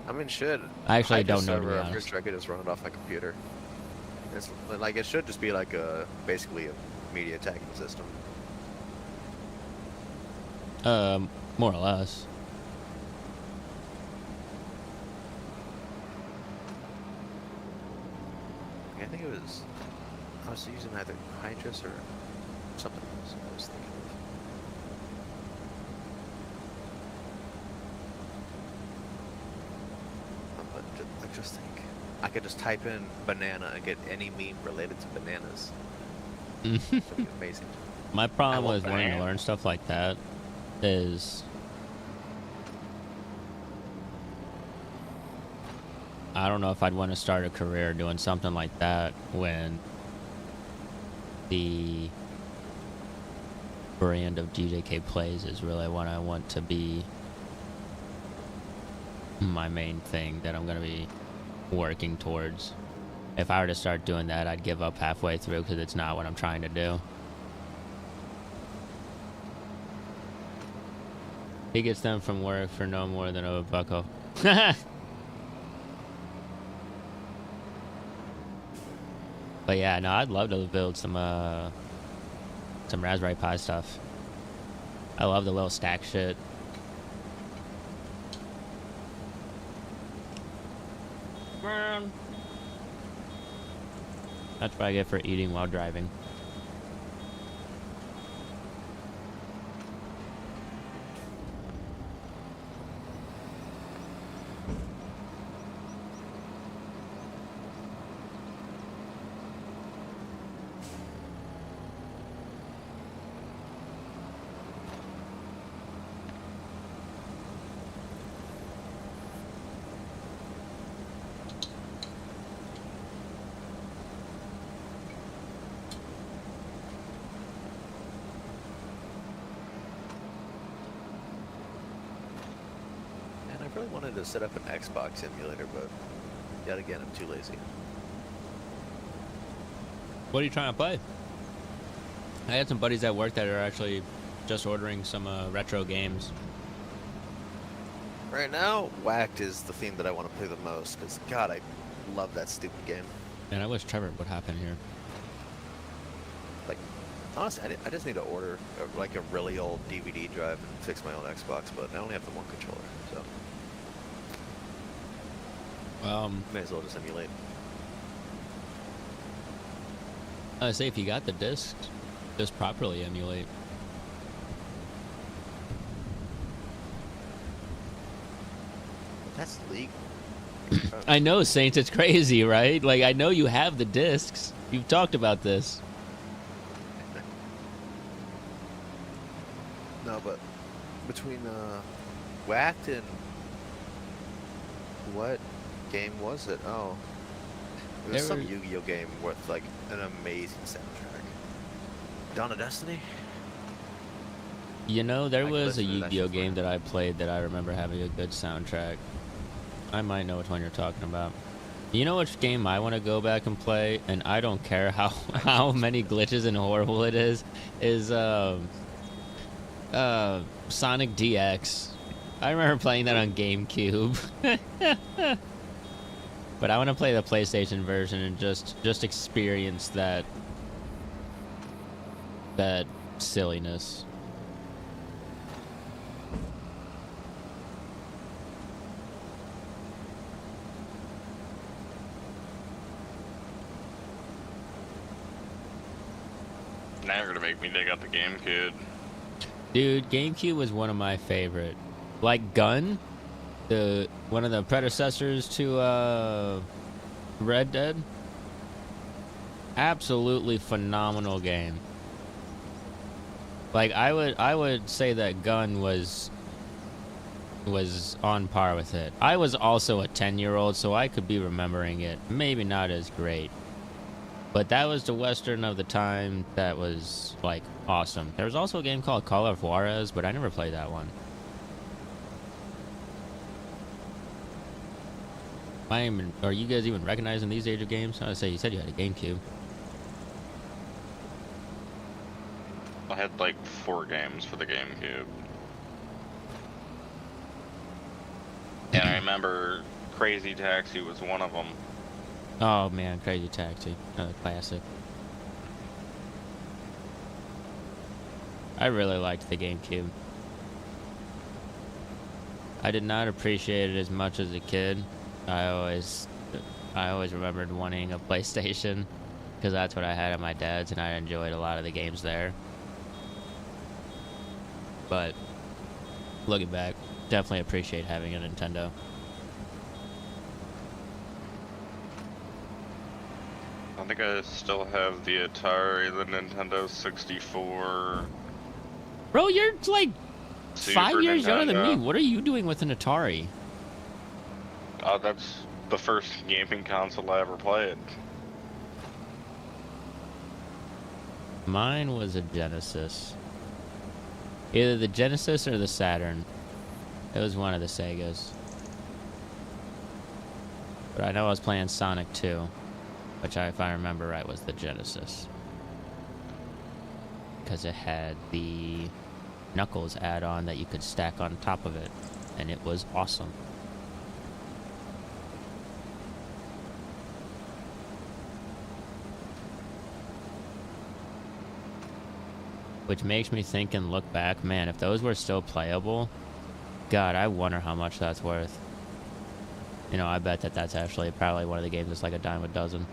I mean, shit. I actually Hydrus don't know, to be server, I'm honest. pretty sure I could just run it off my computer. It's like it should just be like basically a media tagging system. More or less. I think it was. I was using either Hydrus or something else. I was thinking of. But I just think I could just type in banana and get any meme related to bananas. It'd be amazing. My problem love with wanting to banana. learn stuff like that is I don't know if I'd want to start a career doing something like that when the brand of DJKPLAYS is really what I want to be my main thing that I'm going to be working towards. If I were to start doing that, I'd give up halfway through because it's not what I'm trying to do. He gets them from work for no more than a bucko. But yeah, no, I'd love to build some Raspberry Pi stuff. I love the little stack shit. Man. That's what I get for eating while driving. And I really wanted to set up an Xbox emulator, but yet again, I'm too lazy. What are you trying to play? I had some buddies at work that are actually just ordering some retro games. Right now, Whacked is the theme that I want to play the most, because God, I love that stupid game. And I wish Trevor would happen here. Like, honestly, I just need to order like a really old DVD drive and fix my own Xbox, but I only have the one controller, so may as well just emulate. I say if you got the disc, just properly emulate. That's legal. I know, Saints, it's crazy, right? Like, I know you have the discs. You've talked about this. No, but between Whacked and what game was it? Oh, it was some Yu-Gi-Oh game with like an amazing soundtrack. Dawn of Destiny. You know, there I could was a listen to that Yu-Gi-Oh shit game forever. that I played that I remember having a good soundtrack. I might know which one you're talking about. You know which game I want to go back and play, and I don't care how many glitches and horrible it is Sonic DX. I remember playing that on GameCube. But I want to play the PlayStation version and just experience that silliness. Now you're gonna make me dig out the GameCube. Dude, GameCube was one of my favorite. Like Gun, one of the predecessors to Red Dead. Absolutely phenomenal game. Like I would say that Gun was on par with it. I was also a 10-year-old, so I could be remembering it. Maybe not as great. But that was the Western of the time that was, like, awesome. There was also a game called Call of Juarez, but I never played that one. Are you guys even recognizing these age of games? I would say you said you had a GameCube. I had like 4 games for the GameCube. And I remember Crazy Taxi was one of them. Oh man, Crazy Taxi, another classic. I really liked the GameCube. I did not appreciate it as much as a kid. I always remembered wanting a PlayStation because that's what I had at my dad's, and I enjoyed a lot of the games there. But looking back, definitely appreciate having a Nintendo. I think I still have the Atari, the Nintendo 64. Bro, you're like Super 5 years younger than me. Nintendo. What are you doing with an Atari? That's the first gaming console I ever played. Mine was a Genesis. Either the Genesis or the Saturn. It was one of the Segas. But I know I was playing Sonic 2, which if I remember right was the Genesis. Because it had the Knuckles add-on that you could stack on top of it. And it was awesome. Which makes me think and look back, man, if those were still playable, God, I wonder how much that's worth. You know, I bet that's actually probably one of the games that's like a dime a dozen.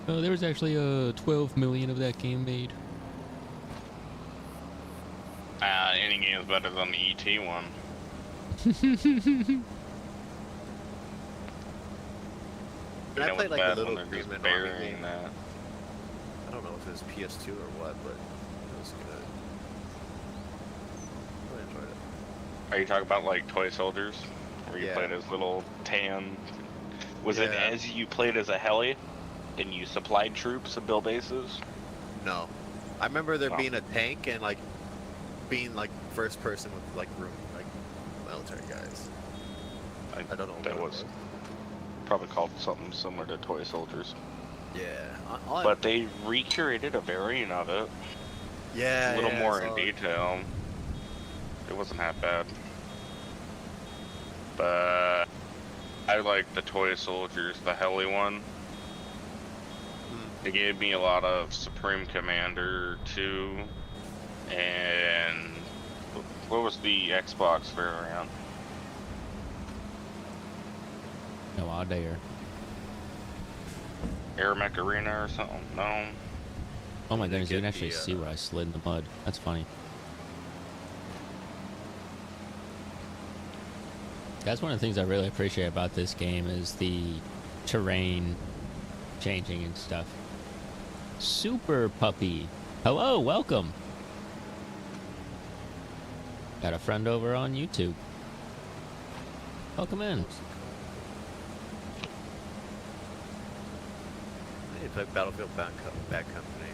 Oh, there was actually 12 million of that game made. Any game is better than the ET one. And I played like bad the little when they're just Green Man Army burying game. that. I don't know if it was PS2 or what, but it was good. I really enjoyed it. Are you talking about like Toy Soldiers? Where you Yeah. played as little tan... Was it Yeah. as you played as a heli? And you supplied troops and built bases? No. I remember there Oh. being a tank and like being like first person with like room, like military guys. I don't know what That it was probably called something similar to Toy Soldiers. Yeah. But they recreated a variant of it. yeah, A little yeah, more I in saw it. detail. It wasn't that bad. But I like the Toy Soldiers, the heli one. It gave me a lot of Supreme Commander 2, and what was the Xbox variant? No idea. Air Mech Arena or something? No. Oh my Did goodness, you can get actually the, see where I slid in the mud. That's funny. That's one of the things I really appreciate about this game is the terrain changing and stuff. Super Puppy. Hello, welcome. Got a friend over on YouTube. Welcome in. I need to play Battlefield Bad Company.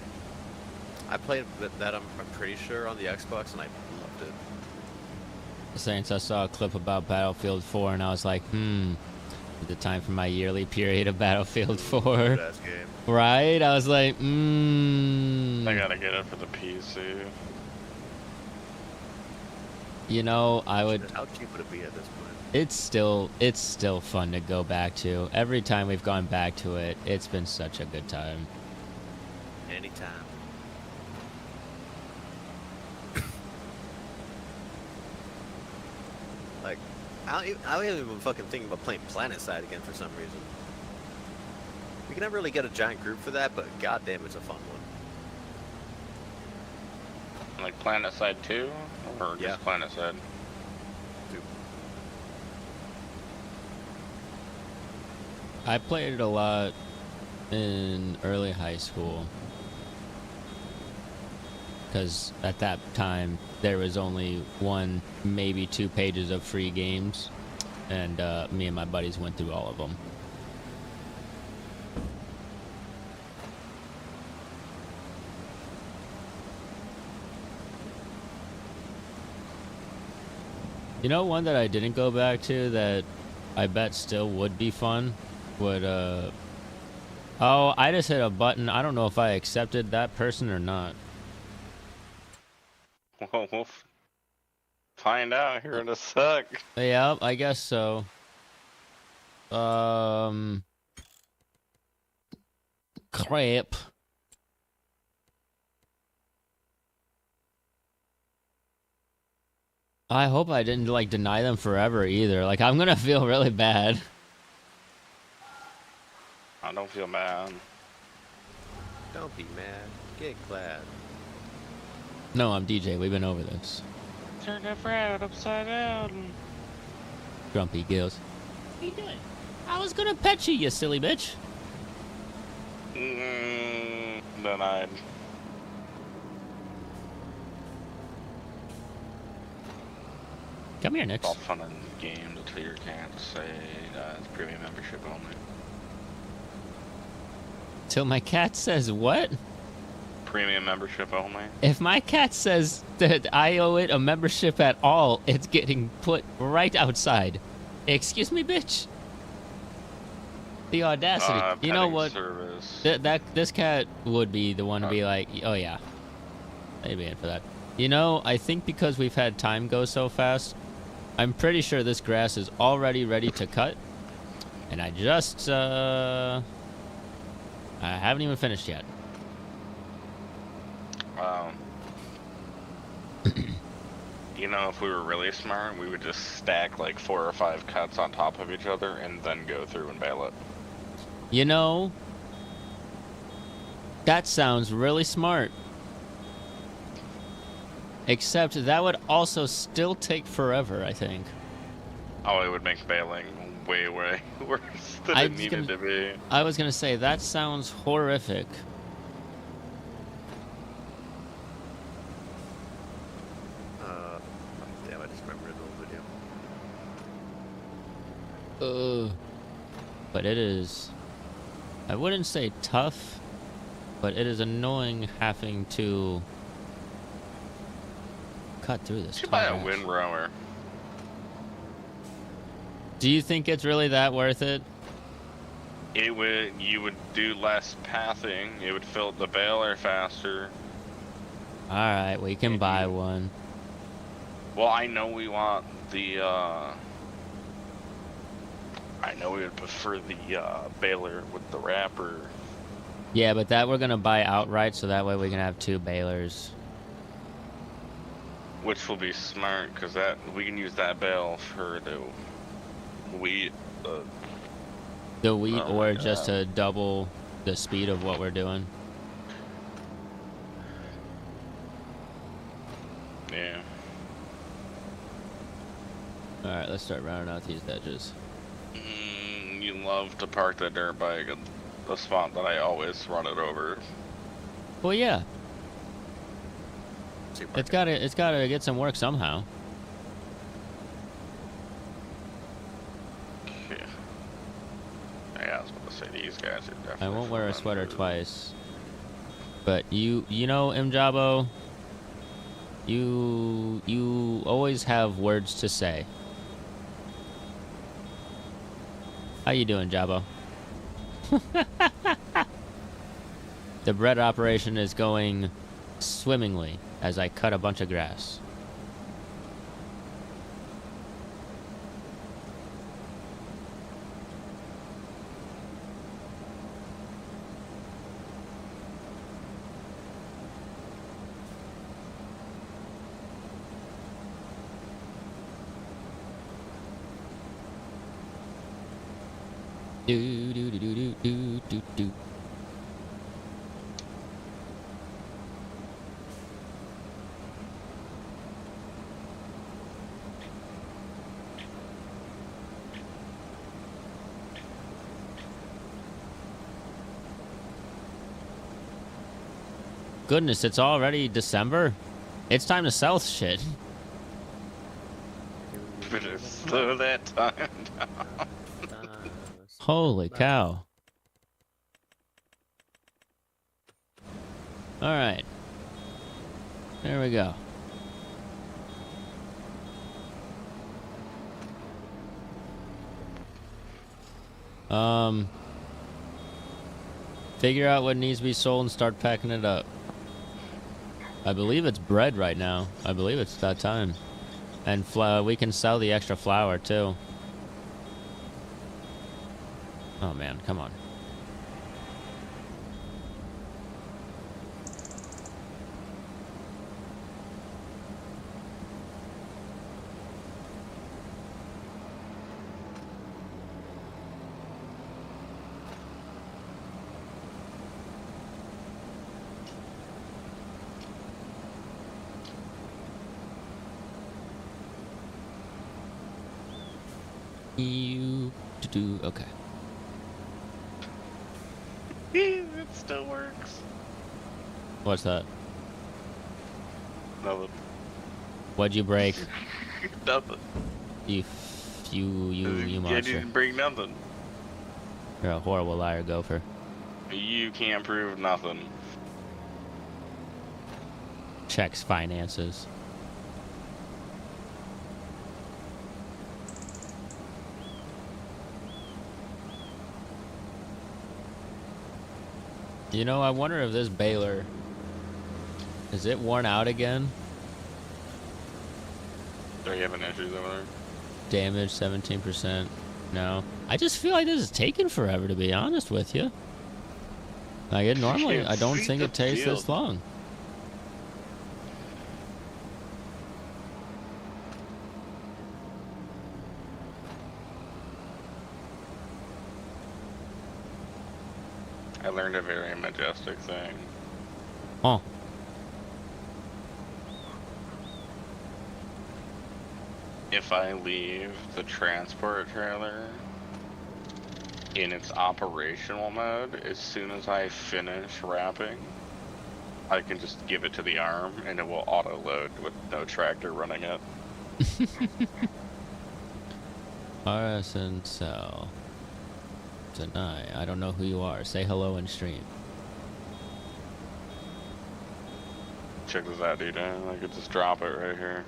I played that, I'm pretty sure, on the Xbox, and I loved it. Saints, I saw a clip about Battlefield 4, and I was like, the time for my yearly period of Battlefield 4. Good-ass game. Right? I was like, I gotta get it for the PC. You know, I would... How cheap would it be at this point? It's still fun to go back to. Every time we've gone back to it, it's been such a good time. Anytime. Like, I don't even fucking think about playing PlanetSide again for some reason. We can never really get a giant group for that, but goddamn, it's a fun one. Like PlanetSide 2? Or Yeah. just PlanetSide? I played it a lot in early high school. Because at that time, there was only 1, maybe 2 pages of free games. And me and my buddies went through all of them. You know, one that I didn't go back to that I bet still would be fun would, oh, I just hit a button. I don't know if I accepted that person or not. Well, we'll find out here in a sec. Yeah, I guess so. Crap. I hope I didn't, like, deny them forever either. Like, I'm gonna feel really bad. I don't feel bad. Don't be mad. Get glad. No, I'm DJ. We've been over this. Turn that frown upside down. Grumpy Gills. What are you doing? I was gonna pet you, you silly bitch. Denied. Come here, It's all Nix. fun and games until your cat say it's premium membership only. Till my cat says what? Premium membership only. If my cat says that I owe it a membership at all, it's getting put right outside. Excuse me, bitch? The audacity. You know Petting what? Service. This cat would be the one to be like, oh yeah, they'd be in for that. You know, I think because we've had time go so fast, I'm pretty sure this grass is already ready to cut. And I just, I haven't even finished yet. You know, if we were really smart, we would just stack like 4 or 5 cuts on top of each other and then go through and bale it. You know, that sounds really smart. Except that would also still take forever, I think. Oh, it would make baling way worse than it needed to be. I was gonna say, that sounds horrific. Damn, I just remembered an old video. But it is, I wouldn't say tough, but it is annoying having to cut through this. You should buy a tall grass. windrower. Do you think it's really that worth it? You would do less pathing. It would fill the baler faster. Alright, we can buy one. Well, I know we want the, I know we would prefer the, baler with the wrapper. Yeah, but that we're gonna buy outright, so that way we can have 2 balers. Which will be smart, because that, we can use that bale for the wheat, The wheat, Oh or my just God. to double the speed of what we're doing. yeah. Alright, let's start rounding out these edges. You love to park the dirt bike at the spot that I always run it over. Well, yeah. See, It's gotta get some work somehow. Yeah. I was about to say these guys are definitely. I won't wear a fun sweater to- twice. But you know, Mjabo, you always have words to say. How you doing, Jabo? The bread operation is going swimmingly as I cut a bunch of grass. Do do do do do do do. Goodness, it's already December. It's time to sell shit. Better slow that time down. Holy cow. All right. There we go. Figure out what needs to be sold and start packing it up. I believe it's bread right now. I believe it's that time. And we can sell the extra flour too. Oh man, come on. Okay. It still works. What's that? Nothing. What'd you break? Nothing. You I monster. didn't bring nothing. You're a horrible liar, Gopher. You can't prove nothing. Checks finances. You know, I wonder if this baler, is it worn out again? Are you having issues over there? Damage 17%. No. I just feel like this is taking forever, to be honest with you. Like, it normally, I don't think it takes this long. I learned a very majestic thing. Oh. If I leave the transport trailer in its operational mode, as soon as I finish wrapping, I can just give it to the arm and it will auto-load with no tractor running it. RSN cell. Deny. I don't know who you are. Say hello in stream. Check this out, dude. I could just drop it right here.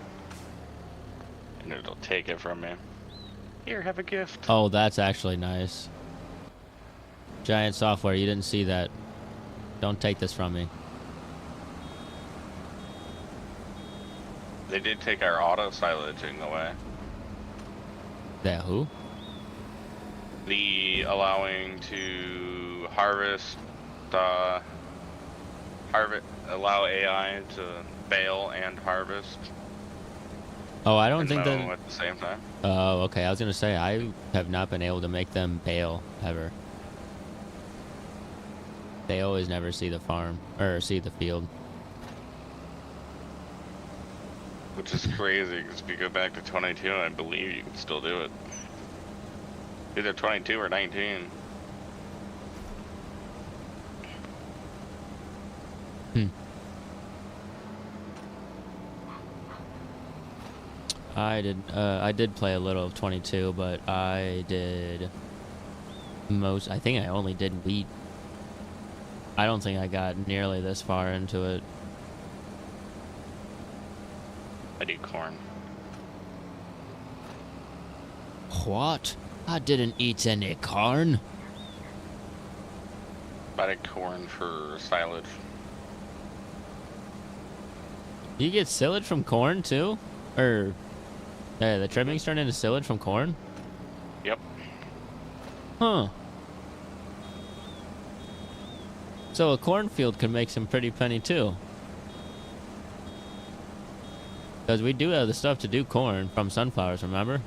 And it'll take it from me. Here, have a gift. Oh, that's actually nice. Giant software, you didn't see that. Don't take this from me. They did take our auto silaging away. That who? The allowing to harvest, allow AI to bale and harvest. Oh, I don't and think mow that. at the same time. Oh, okay. I was gonna say I have not been able to make them bail ever. They always never see the farm or see the field. Which is crazy, because if you go back to 22, I believe you can still do it. Either 22 or 19. Hmm. I did play a little of 22, but I think I only did wheat. I don't think I got nearly this far into it. I do corn. What? I didn't eat any corn. I did corn for silage. You get silage from corn too? Or the trimmings turn into silage from corn? Yep. Huh. So a cornfield could make some pretty penny too. Because we do have the stuff to do corn from sunflowers, remember?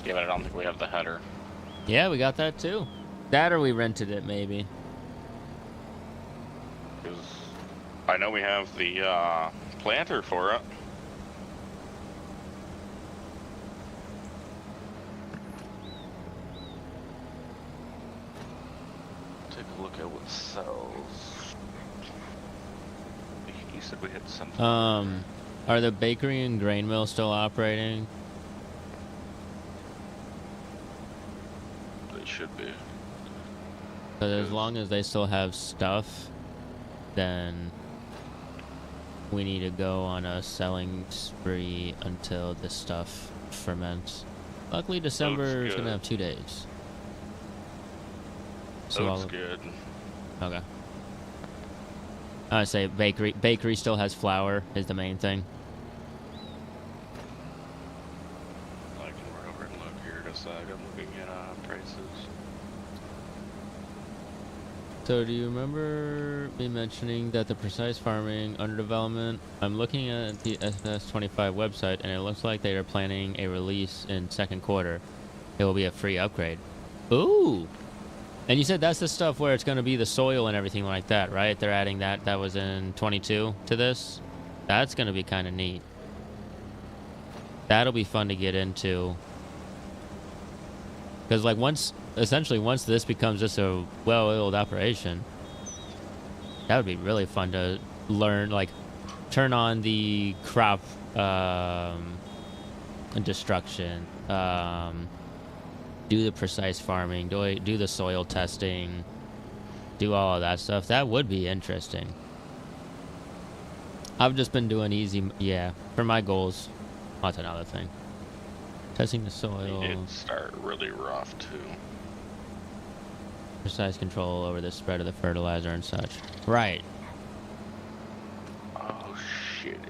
Yeah, but I don't think we have the header. Yeah, we got that too. That or we rented it maybe. Because I know we have the planter for it. Take a look at what sells. You said we had something. Are the bakery and grain mill still operating? They should be. Because as long as they still have stuff, then we need to go on a selling spree until this stuff ferments. Luckily, December is gonna have 2 days. So Oat's good. Okay. I say bakery still has flour is the main thing. I can run over and look here in a sec. I'm looking at prices. So do you remember me mentioning that the precise farming under development? I'm looking at the SS25 website and it looks like they are planning a release in second quarter. It will be a free upgrade. Ooh! And you said that's the stuff where it's going to be the soil and everything like that, right? They're adding that. That was in 22 to this. That's going to be kind of neat. That'll be fun to get into. Because like essentially once this becomes just a well-oiled operation, that would be really fun to learn, like turn on the crop destruction, do the precise farming, do the soil testing, do all of that stuff. That would be interesting. I've just been doing easy, yeah, for my goals. That's another thing. Testing the soil. It did start really rough too. Precise control over the spread of the fertilizer and such. Right. Oh shit.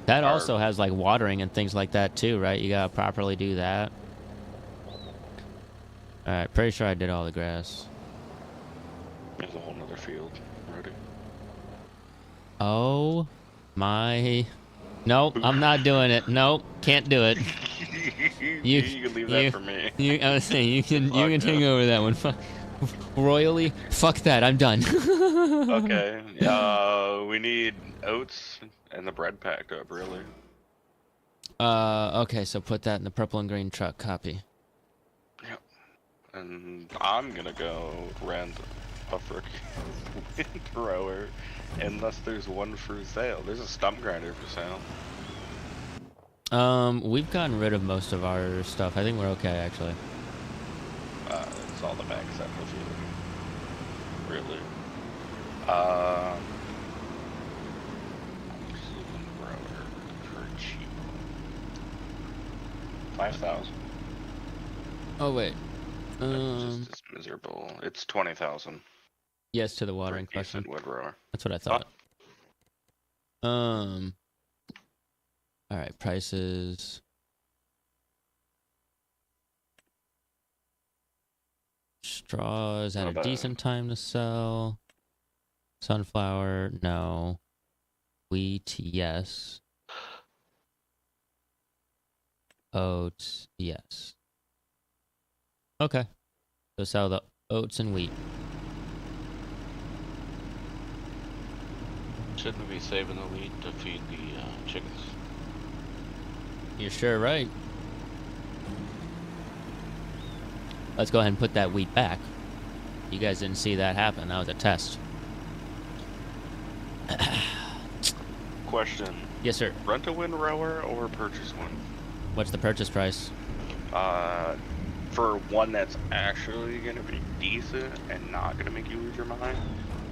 That also has like watering and things like that too, right? You gotta properly do that. Alright, pretty sure I did all the grass. There's a whole nother field already. Oh my. Nope, I'm not doing it. Nope, can't do it. You can leave that for me. I was saying you can take over that one. Royally, fuck that. I'm done. Okay. We need oats and the bread packed up, really. Okay, so put that in the purple and green truck. Copy. Yep. And I'm gonna go rent a frickin' windrower, unless there's one for sale. There's a stump grinder for sale. We've gotten rid of most of our stuff. I think we're okay, actually. It's all the back except for fuel. Really. Windrower for cheap. 5,000. Oh wait. It's just as miserable. It's 20,000. Yes to the watering question. Windrower. That's what I thought. All right, prices. Straw is at a decent time to sell. Sunflower, no. Wheat, yes. Oats, yes. Okay. So sell the oats and wheat. Shouldn't we be saving the wheat to feed the chickens? You're sure right. Let's go ahead and put that wheat back. You guys didn't see that happen. That was a test. Question. Yes, sir. Rent a wind rower or purchase one? What's the purchase price? For one that's actually gonna be decent and not gonna make you lose your mind,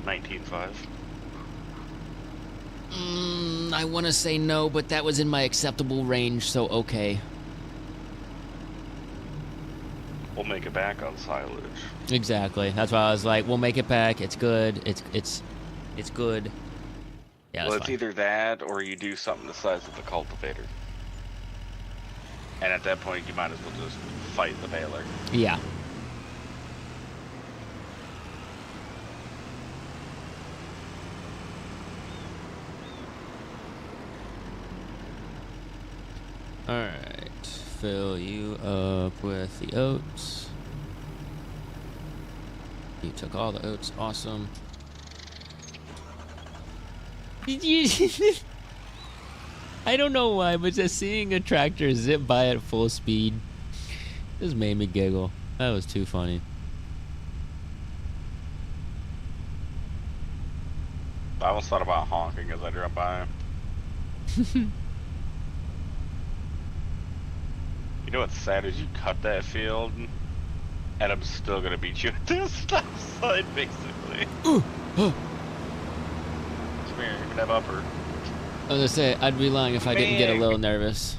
19.5. I want to say no, but that was in my acceptable range, so okay. We'll make it back on silage. Exactly. That's why I was like, we'll make it back. It's good. It's good. Yeah, Well, that's it's fine. either that or you do something the size of the cultivator. And at that point, you might as well just fight the baler. Yeah. Alright. Fill you up with the oats. You took all the oats. Awesome. Did you... I don't know why, but just seeing a tractor zip by at full speed just made me giggle. That was too funny. I almost thought about honking as I drove by. You know what's sad is you cut that field, and I'm still gonna beat you at this stop sign, basically. Come here, you can have upper. I was gonna say, I'd be lying if I didn't get a little nervous.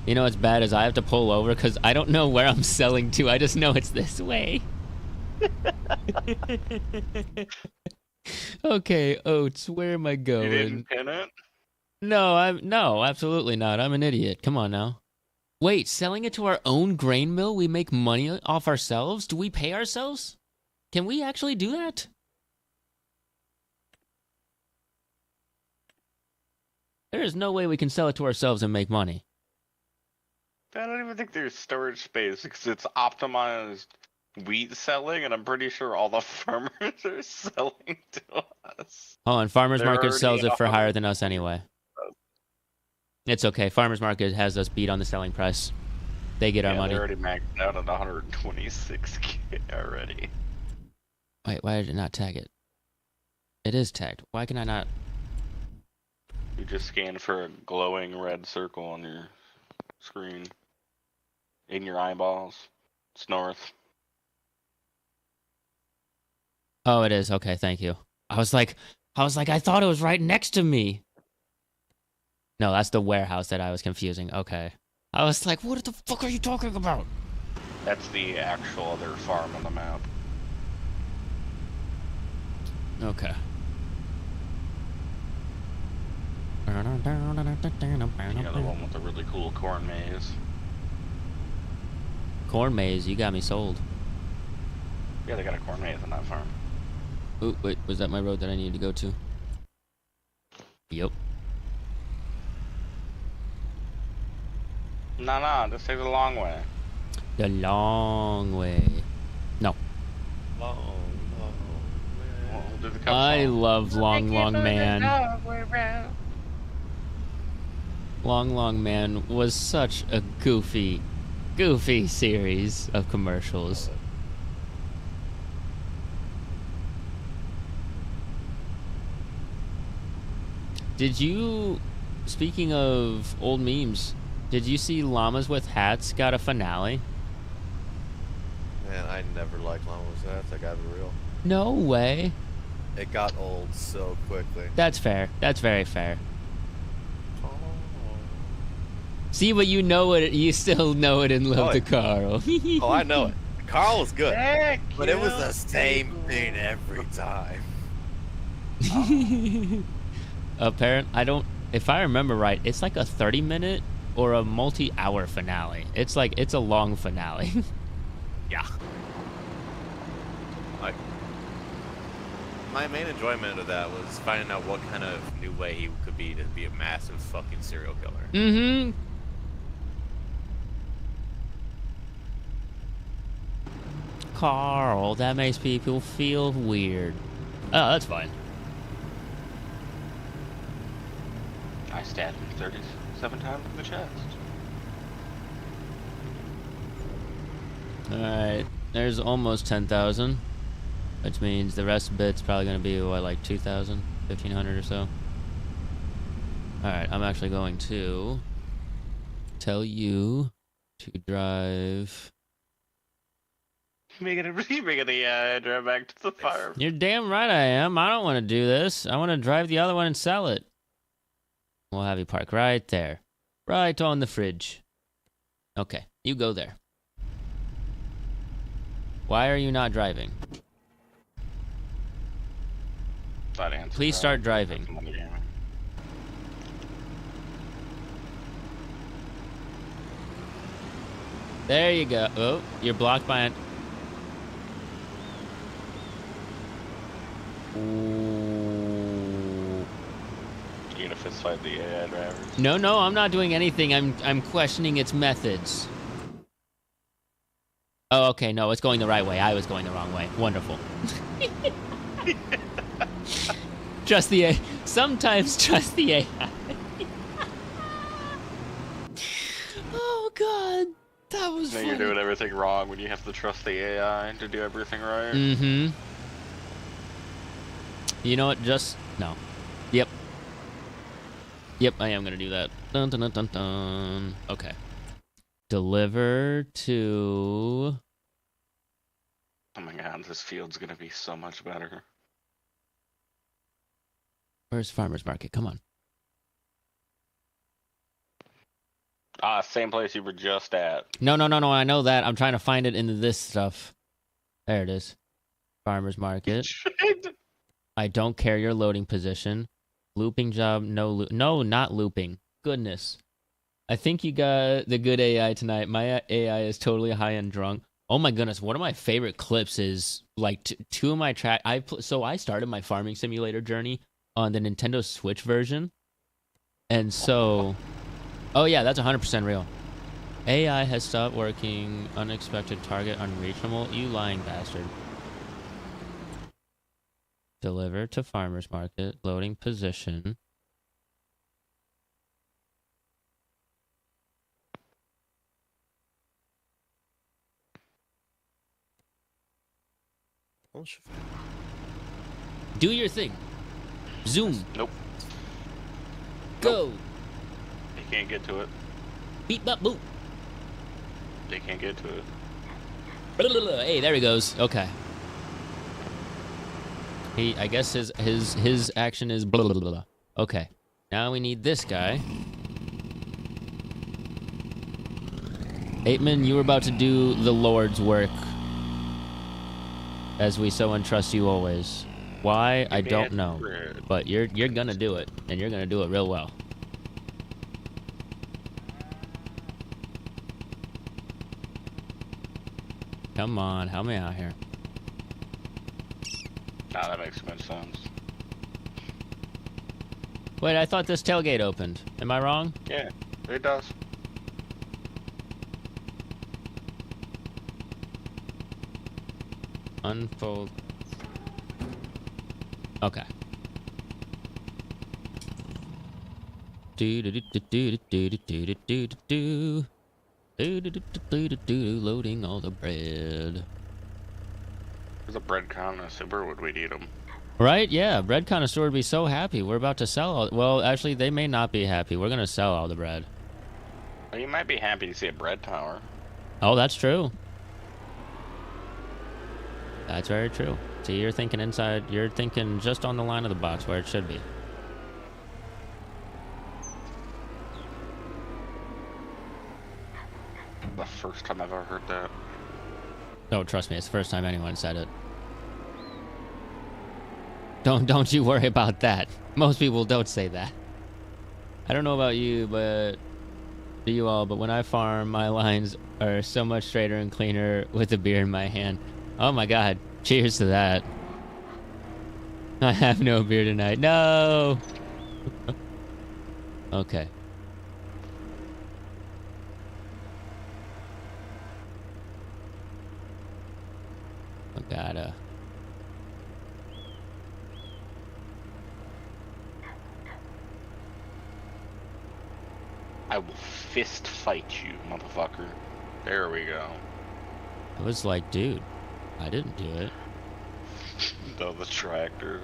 You know what's bad is I have to pull over because I don't know where I'm selling to. I just know it's this way. Okay, oats, where am I going? You didn't pin it? No, absolutely not. I'm an idiot. Come on now. Wait, selling it to our own grain mill, we make money off ourselves? Do we pay ourselves? Can we actually do that? There is no way we can sell it to ourselves and make money. I don't even think there's storage space because it's optimized wheat selling, and I'm pretty sure all the farmers are selling to us. Oh, and Farmers They're Market already sells it for higher than us 120. anyway. It's okay. Farmers Market has us beat on the selling price. They get our money. They're already maxed out at 126k already. Wait, why did it not tag it? It is tagged. Why can I not? You just scan for a glowing red circle on your screen. In your eyeballs. It's north. Oh, it is. Okay, thank you. I was like, I thought it was right next to me. No, that's the warehouse that I was confusing. Okay. I was like, what the fuck are you talking about? That's the actual other farm on the map. Okay. The other one with the really cool corn maze. Corn maze, you got me sold. Yeah, they got a corn maze on that farm. Ooh, wait, was that my road that I needed to go to? Yep. No, just take the long way. The long way. No. We'll do the cup I song. love Long Man. Long Man was such a goofy series of commercials. Did you, speaking of old memes, did you see Llamas with Hats got a finale? Man, I never liked llamas with hats. I gotta be real. No way. It got old so quickly. That's fair. That's very fair. See, but you know it. You still know it and love Oh, the Carl. Oh, I know it. Carl was good, Heck but it was yeah. the same thing every time. Apparent. I don't. If I remember right, it's like a 30-minute or a multi-hour finale. It's like it's a long finale. Yeah. Like, my main enjoyment of that was finding out what kind of new way he could be to be a massive fucking serial killer. Mm-hmm. Carl, that makes people feel weird. Oh, that's fine. I stabbed him 37 times in the chest. Alright, there's almost 10,000. Which means the rest of it's probably going to be, what, like 2,000? 1,500 or so? Alright, I'm actually going to tell you to drive... Making the drive back to the farm. You're damn right I am. I don't want to do this. I want to drive the other one and sell it. We'll have you park right there. Right on the fridge. Okay, you go there. Why are you not driving? Please start driving. There you go. Oh, you're blocked by an... Ooh. You gonna fist fight the AI drivers? No, no, I'm not doing anything. I'm questioning its methods. Oh, okay, no, it's going the right way. I was going the wrong way. Wonderful. Trust the AI. Sometimes trust the AI. Oh, God. That was funny. You're doing everything wrong when you have to trust the AI to do everything right. Mm-hmm. You know what? Just... No. Yep. Yep, I am gonna do that. Dun, dun, dun, dun, dun. Okay. Deliver to... Oh my god, this field's gonna be so much better. Where's Farmer's Market? Come on. Same place you were just at. No, no, no, no, I know that. I'm trying to find it into this stuff. There it is. Farmer's Market. I don't care your loading position. Looping job, no, no, not looping. Goodness. I think you got the good AI tonight. My AI is totally high and drunk. Oh my goodness, one of my favorite clips is like two of my track. So I started my farming simulator journey on the Nintendo Switch version. And so, oh yeah, that's 100% real. AI has stopped working. Unexpected target unreachable. You lying bastard. Deliver to Farmer's Market. Loading position. Do your thing. Zoom. Nope. Go. Nope. They can't get to it. Beep bop boop. They can't get to it. Hey, there he goes. Okay. I guess his action is blah blah blah. Okay. Now we need this guy. 8man, you were about to do the Lord's work. As we so entrust you always. Why? I don't know. But you're gonna do it, and you're gonna do it real well. Come on, help me out here. Nah, that makes too much sense. Wait, I thought this tailgate opened. Am I wrong? Yeah, it does. Unfold. Okay. Loading all the bread. There's a bread connoisseur, would we need them? Right? Yeah, bread connoisseur would be so happy. We're about to sell all... Well, actually, they may not be happy. We're gonna sell all the bread. Well, you might be happy to see a bread tower. Oh, that's true. That's very true. See, you're thinking inside... You're thinking just on the line of the box where it should be. The first time I've ever heard that. No, trust me, it's the first time anyone said it. Don't you worry about that. Most people don't say that. I don't know about you, but you all, but when I farm, my lines are so much straighter and cleaner with a beer in my hand. Oh my god, cheers to that. I have no beer tonight. No! Okay. I gotta. I will fist fight you, motherfucker. There we go. I was like, dude, I didn't do it. Though the tractor.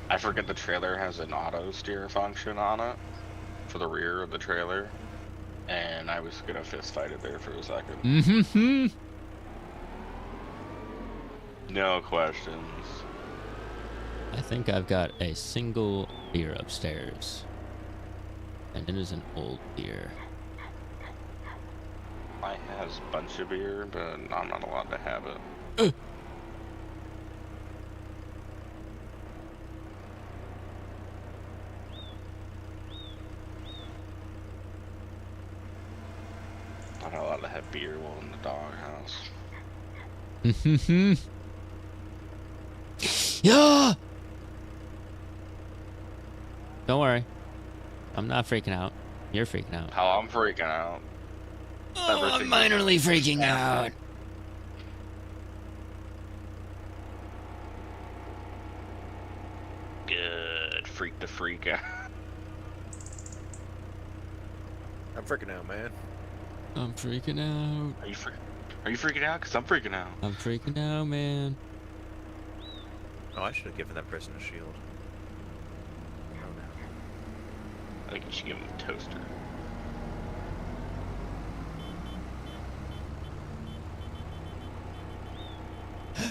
I forget the trailer has an auto steer function on it for the rear of the trailer. And I was gonna fist fight it there for a second. Mm-hmm. No questions. I think I've got a single beer upstairs. And it is an old beer. I has a bunch of beer, but I'm not allowed to have it. I'm not allowed to have beer while in the doghouse. Mm-hmm. Yeah! Don't worry. I'm not freaking out. You're freaking out. How I'm freaking out. Oh, I'm minorly freaking out. Good. Freak the freak out. I'm freaking out, man. I'm freaking out. Are you freaking out? Cause I'm freaking out. I'm freaking out, man. Oh, I should have given that person a shield. Oh no. I think you should give him a toaster.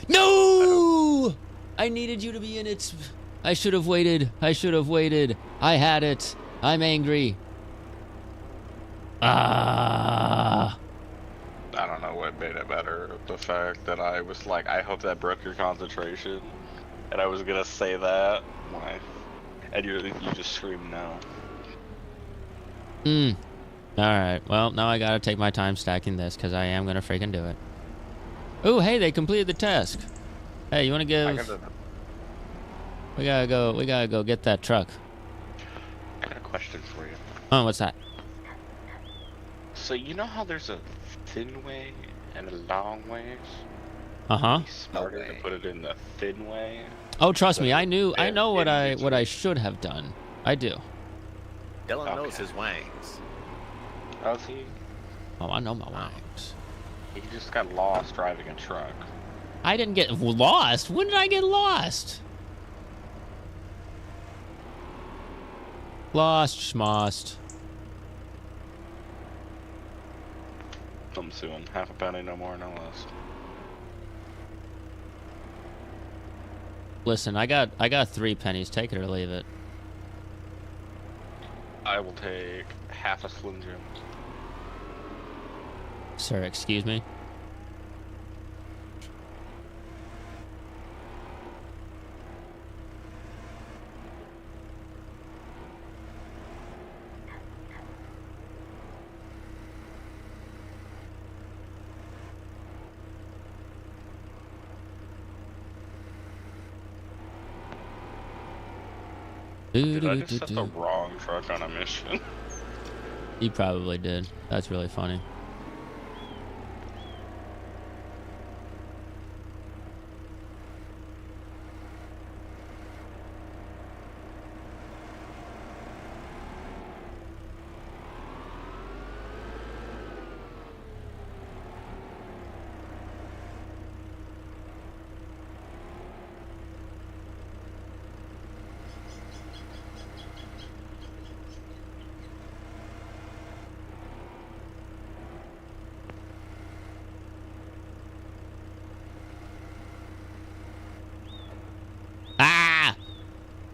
No! I needed you to be in it. I should have waited. I should have waited. I had it. I'm angry. Ah. I don't know what made it better. The fact that I was like, I hope that broke your concentration. And I was gonna say that. And you just screamed no. Alright, well, now I gotta take my time stacking this, because I am gonna freaking do it. Oh, hey, they completed the task. Hey, you wanna give... We gotta go get that truck. I got a question for you. Oh, what's that? So you know how there's a thin way and a long way? Uh-huh. Be smarter to put it in the thin way. Oh, trust me, I know what I should have done. I do. Dylan knows his wangs. Oh, see? Oh, I know my wangs. He just got lost driving a truck. I didn't get lost. When did I get lost? Lost, schmost. I'm suing. Half a penny, no more, no less. Listen, I got 3 pennies. Take it or leave it. I will take half a Slim Jim. Sir, excuse me. Did I just set the wrong truck on a mission? You probably did. That's really funny.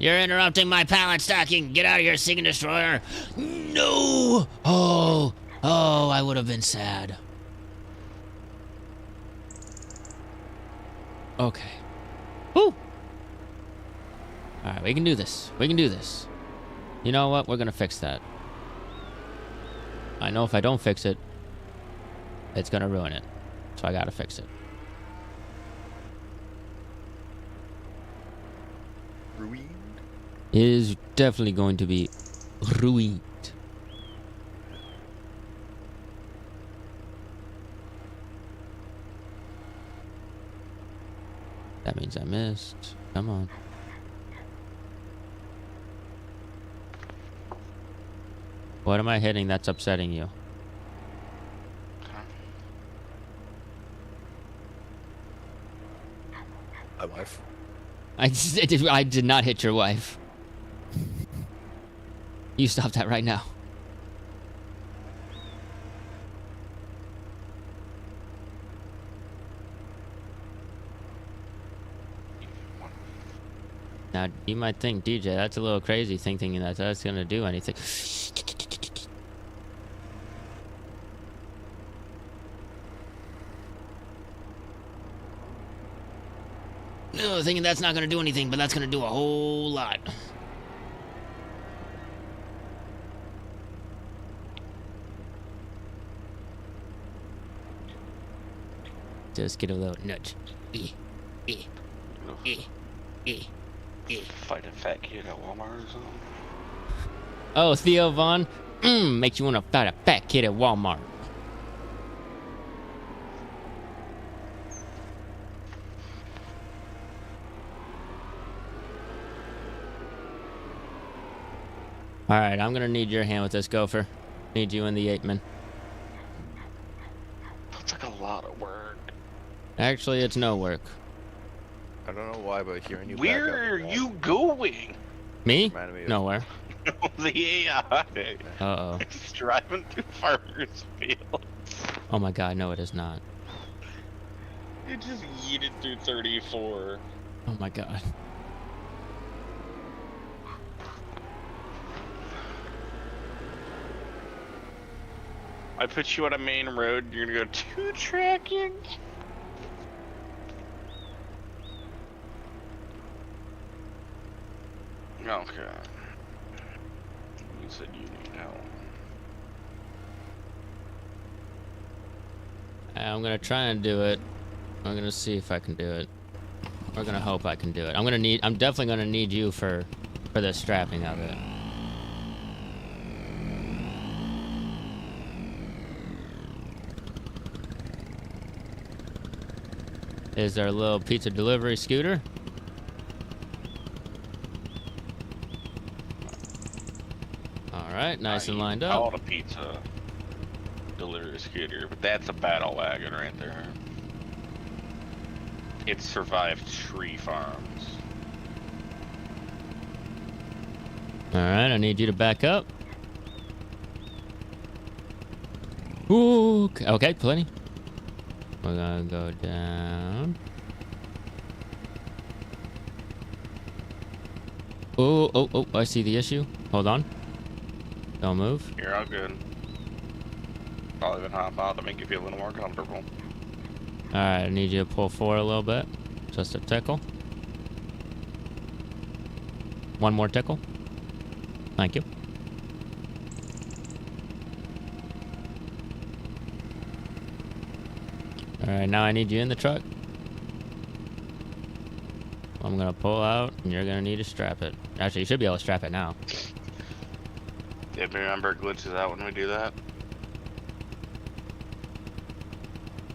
You're interrupting my pallet stacking. Get out of here, Seek and Destroyer. No! Oh, I would have been sad. Okay. Woo! Alright, we can do this. We can do this. You know what? We're gonna fix that. I know if I don't fix it, it's gonna ruin it. So I gotta fix it. Ruined? It is definitely going to be ruined. That means I missed. Come on. What am I hitting that's upsetting you? My wife. I did not hit your wife. You stop that right now. Now, you might think, DJ, that's a little crazy thinking that that's going to do anything. No, thinking that's not going to do anything, but that's going to do a whole lot. Just get a little nudge. Fight a fat kid at Walmart or something. Oh, Theo Vaughn, makes you want to fight a fat kid at Walmart. All right, I'm gonna need your hand with this, Gopher. Need you in the 8-man. That's like a lot of work. Actually, it's no work. I don't know why, but hearing you. Where are you going? Me? Reminded me of- Nowhere. The AI. Uh-oh. It's driving through farmers' fields. Oh my god, no it is not. It just yeeted through 34. Oh my god. I put you on a main road, you're gonna go 2-tracking? Okay. You said you need help. I'm gonna try and do it. I'm gonna see if I can do it. We're gonna hope I can do it. I'm definitely gonna need you for the strapping of it. Is there a little pizza delivery scooter? Alright, nice and lined I up. want a pizza delivery scooter, but that's a battle wagon right there. It survived tree farms. Alright, I need you to back up. Ooh, okay, plenty. We're gonna go down. Oh, I see the issue. Hold on. Don't move. You're all good. Probably gonna hop out to make you feel a little more comfortable. Alright, I need you to pull forward a little bit. Just a tickle. One more tickle. Thank you. Alright, now I need you in the truck. I'm gonna pull out, and you're gonna need to strap it. Actually, you should be able to strap it now. Yeah, remember it glitches out when we do that?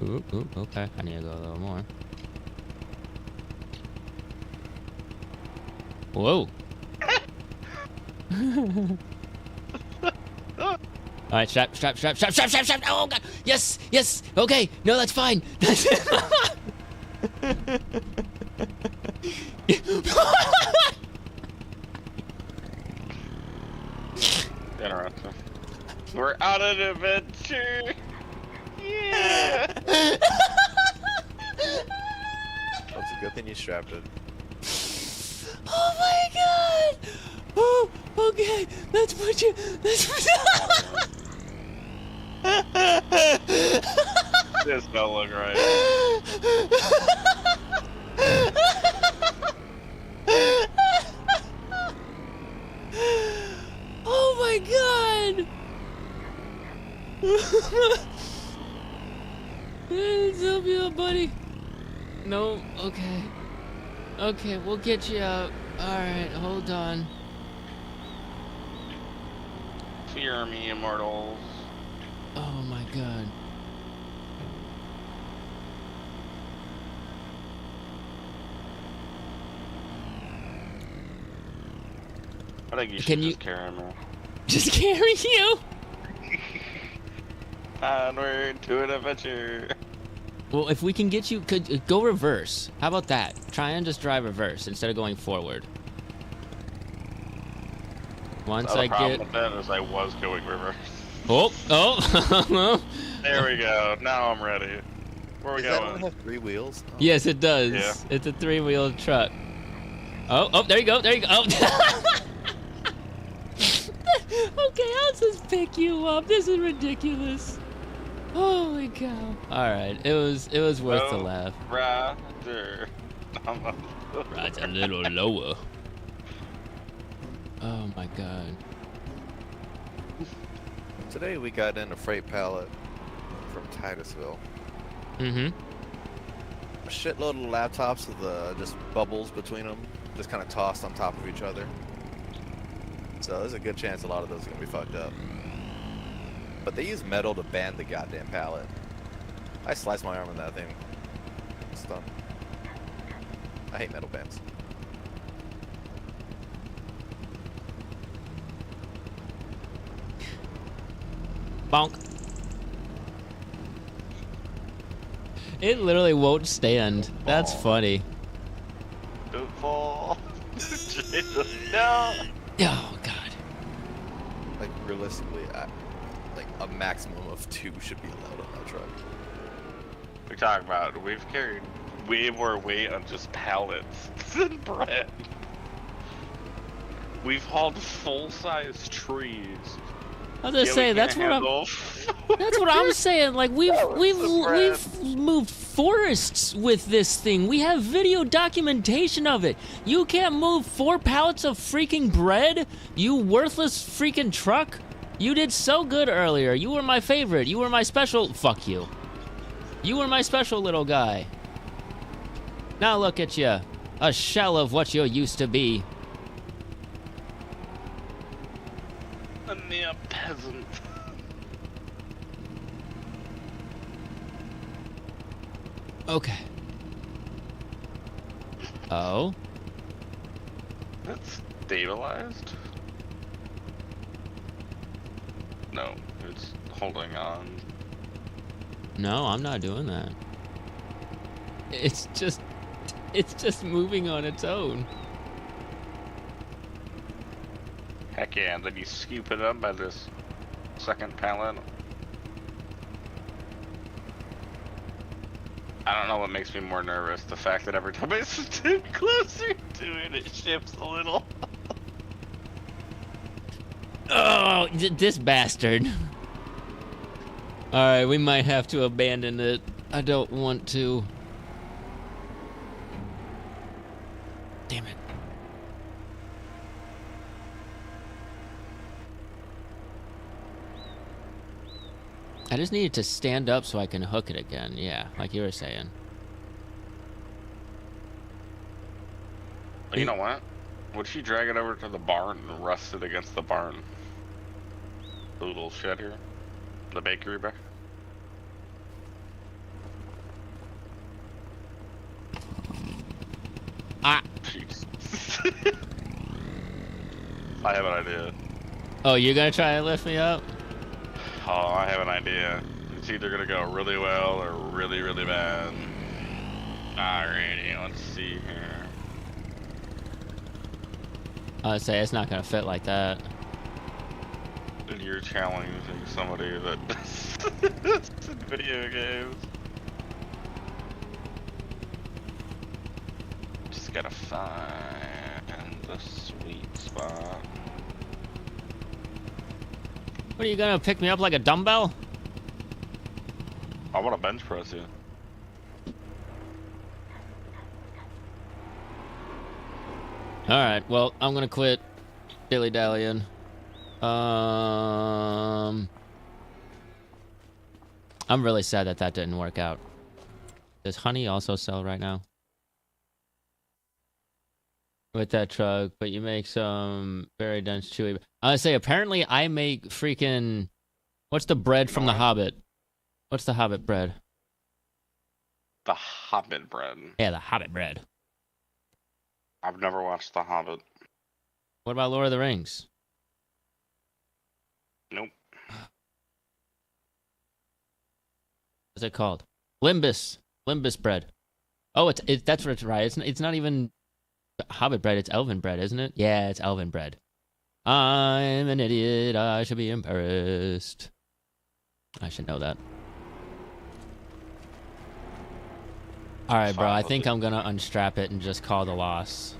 Ooh, okay. I need to go a little more. Whoa. All right, strap. Oh, God. Yes. Okay. No, that's fine. Interesting. We're on an adventure. Yeah. That's a good thing you strapped it. Oh my God. Oh, okay. Let's put you. This don't look right. Oh my God. Help me out, buddy. No, okay. Okay, we'll get you out. Alright, hold on. Fear me, immortals. Oh my God. think you should Can you just carry me. just carry you? Onward to an adventure. Well, if we can get you, could go reverse. How about that? Try and just drive reverse instead of going forward. Once The I problem get. with that is I was going reverse. Oh. There we go. Now I'm ready. Where are we Does that going? only have 3 wheels? Oh. Yes, it does. Yeah. It's a 3-wheeled truck. Oh, there you go. There you go. Oh. Okay, I'll just pick you up. This is ridiculous. Holy cow! All right, it was worth the laugh. Roger. Right, a little lower. Oh my god. Today we got in a freight pallet from Titusville. Mm-hmm. A shitload of laptops with just bubbles between them, just kind of tossed on top of each other. So there's a good chance a lot of those are gonna be fucked up. But they use metal to band the goddamn pallet. I sliced my arm in that thing. It's done. I hate metal bands. Bonk. It literally won't stand. That's funny. Don't fall. Jesus, no. Oh god. Like realistically, like a maximum of 2 should be allowed on that truck. We're talking about we've carried way more weight on just pallets than bread. We've hauled full-size trees. I was gonna say that's what I'm saying. Like we've moved forests with this thing. We have video documentation of it. You can't move 4 pallets of freaking bread, you worthless freaking truck. You did so good earlier. You were my favorite. You were my special. Fuck you. You were my special little guy. Now look at you, a shell of what you used to be. A mere peasant. Okay. Oh. That's stabilized? No, it's holding on. No, I'm not doing that. It's just moving on its own. Heck yeah, and then you scoop it up by this second pallet. I don't know what makes me more nervous, the fact that every time I stand closer to it, it shifts a little. Oh, this bastard. Alright, we might have to abandon it. I don't want to. Damn it. I just needed to stand up so I can hook it again. Yeah, like you were saying. You know what? Would she drag it over to the barn and rest it against the barn? The little shed here? The bakery back? Ah. Jeez. I have an idea. Oh, you're gonna try and lift me up? Oh, I have an idea. It's either gonna go really well or really, really bad. Alrighty, let's see here. I would say it's not gonna fit like that. And you're challenging somebody that does in video games. Just gotta find the sweet spot. What are you gonna pick me up like a dumbbell? I want to bench press you. Alright, well, I'm gonna quit dilly-dallying. I'm really sad that that didn't work out. Does honey also sell right now? With that truck, but you make some very dense chewy. I would say apparently I make freaking... What's the bread from The Hobbit? What's the Hobbit bread? The Hobbit bread. Yeah, the Hobbit bread. I've never watched The Hobbit. What about Lord of the Rings? Nope. What's it called? Limbus. Limbus bread. Oh, it's that's what it's right. It's not even Hobbit bread. It's Elven bread, isn't it? Yeah, it's Elven bread. I'm an idiot. I should be embarrassed. I should know that. All right, bro. I think I'm gonna unstrap it and just call the loss.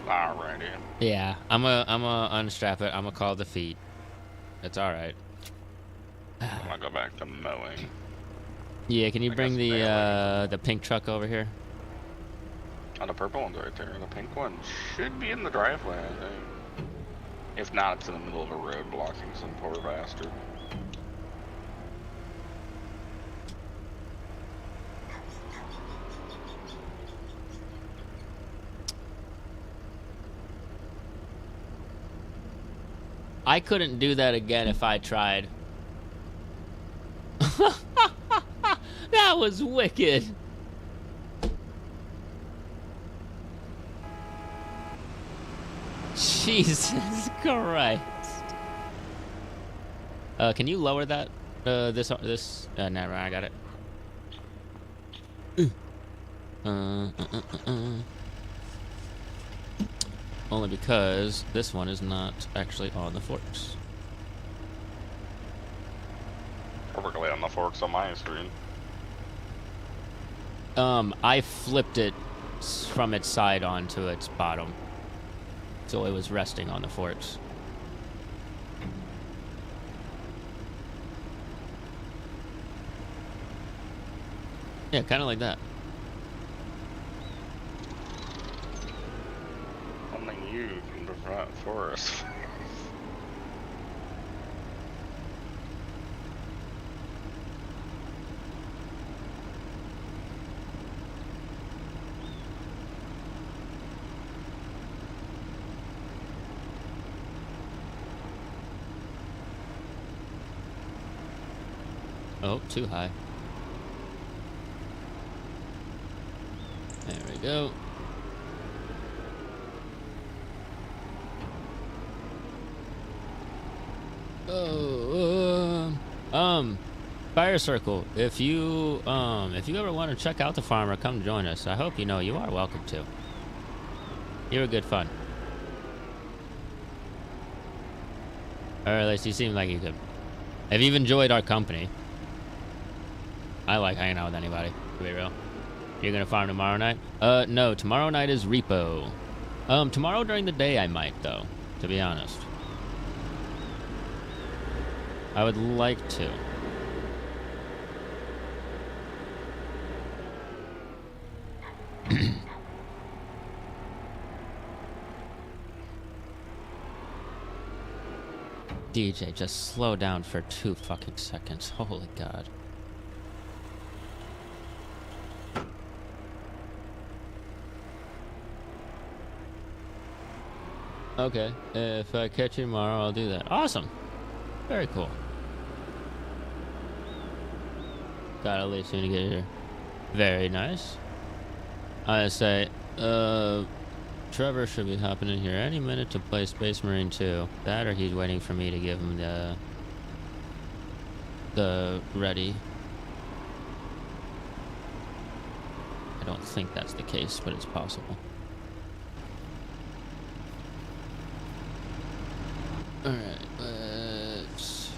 Alrighty. Yeah, I'm a unstrap it. I'm gonna call defeat. It's all right. I'm gonna go back to mowing. Yeah, can you bring the pink truck over here? Oh, the purple one's right there. The pink one should be in the driveway, I think. If not, it's in the middle of a road blocking some poor bastard. I couldn't do that again if I tried. That was wicked. Jesus Christ. Can you lower that? This. Never mind, I got it. Only because this one is not actually on the forks. Perfectly on the forks on my screen. I flipped it from its side onto its bottom. So it was resting on the forks. Yeah, kind of like that. Only you can prevent for us. Oh, too high. There we go. Oh, Fire Circle. If you ever want to check out the farm or come join us, I hope you know you are welcome to. You were good fun. Or at least you seem like you could. If you've enjoyed our company. I like hanging out with anybody, to be real. You're gonna farm tomorrow night? No, tomorrow night is repo. Tomorrow during the day I might, though, to be honest. I would like to. DJ, just slow down for 2 fucking seconds. Holy God. Okay, if I catch you tomorrow, I'll do that. Awesome. Very cool. Gotta leave soon to get here. Very nice. I say, Trevor should be hopping in here any minute to play Space Marine 2. That or he's waiting for me to give him the ready. I don't think that's the case, but it's possible. Alright, let's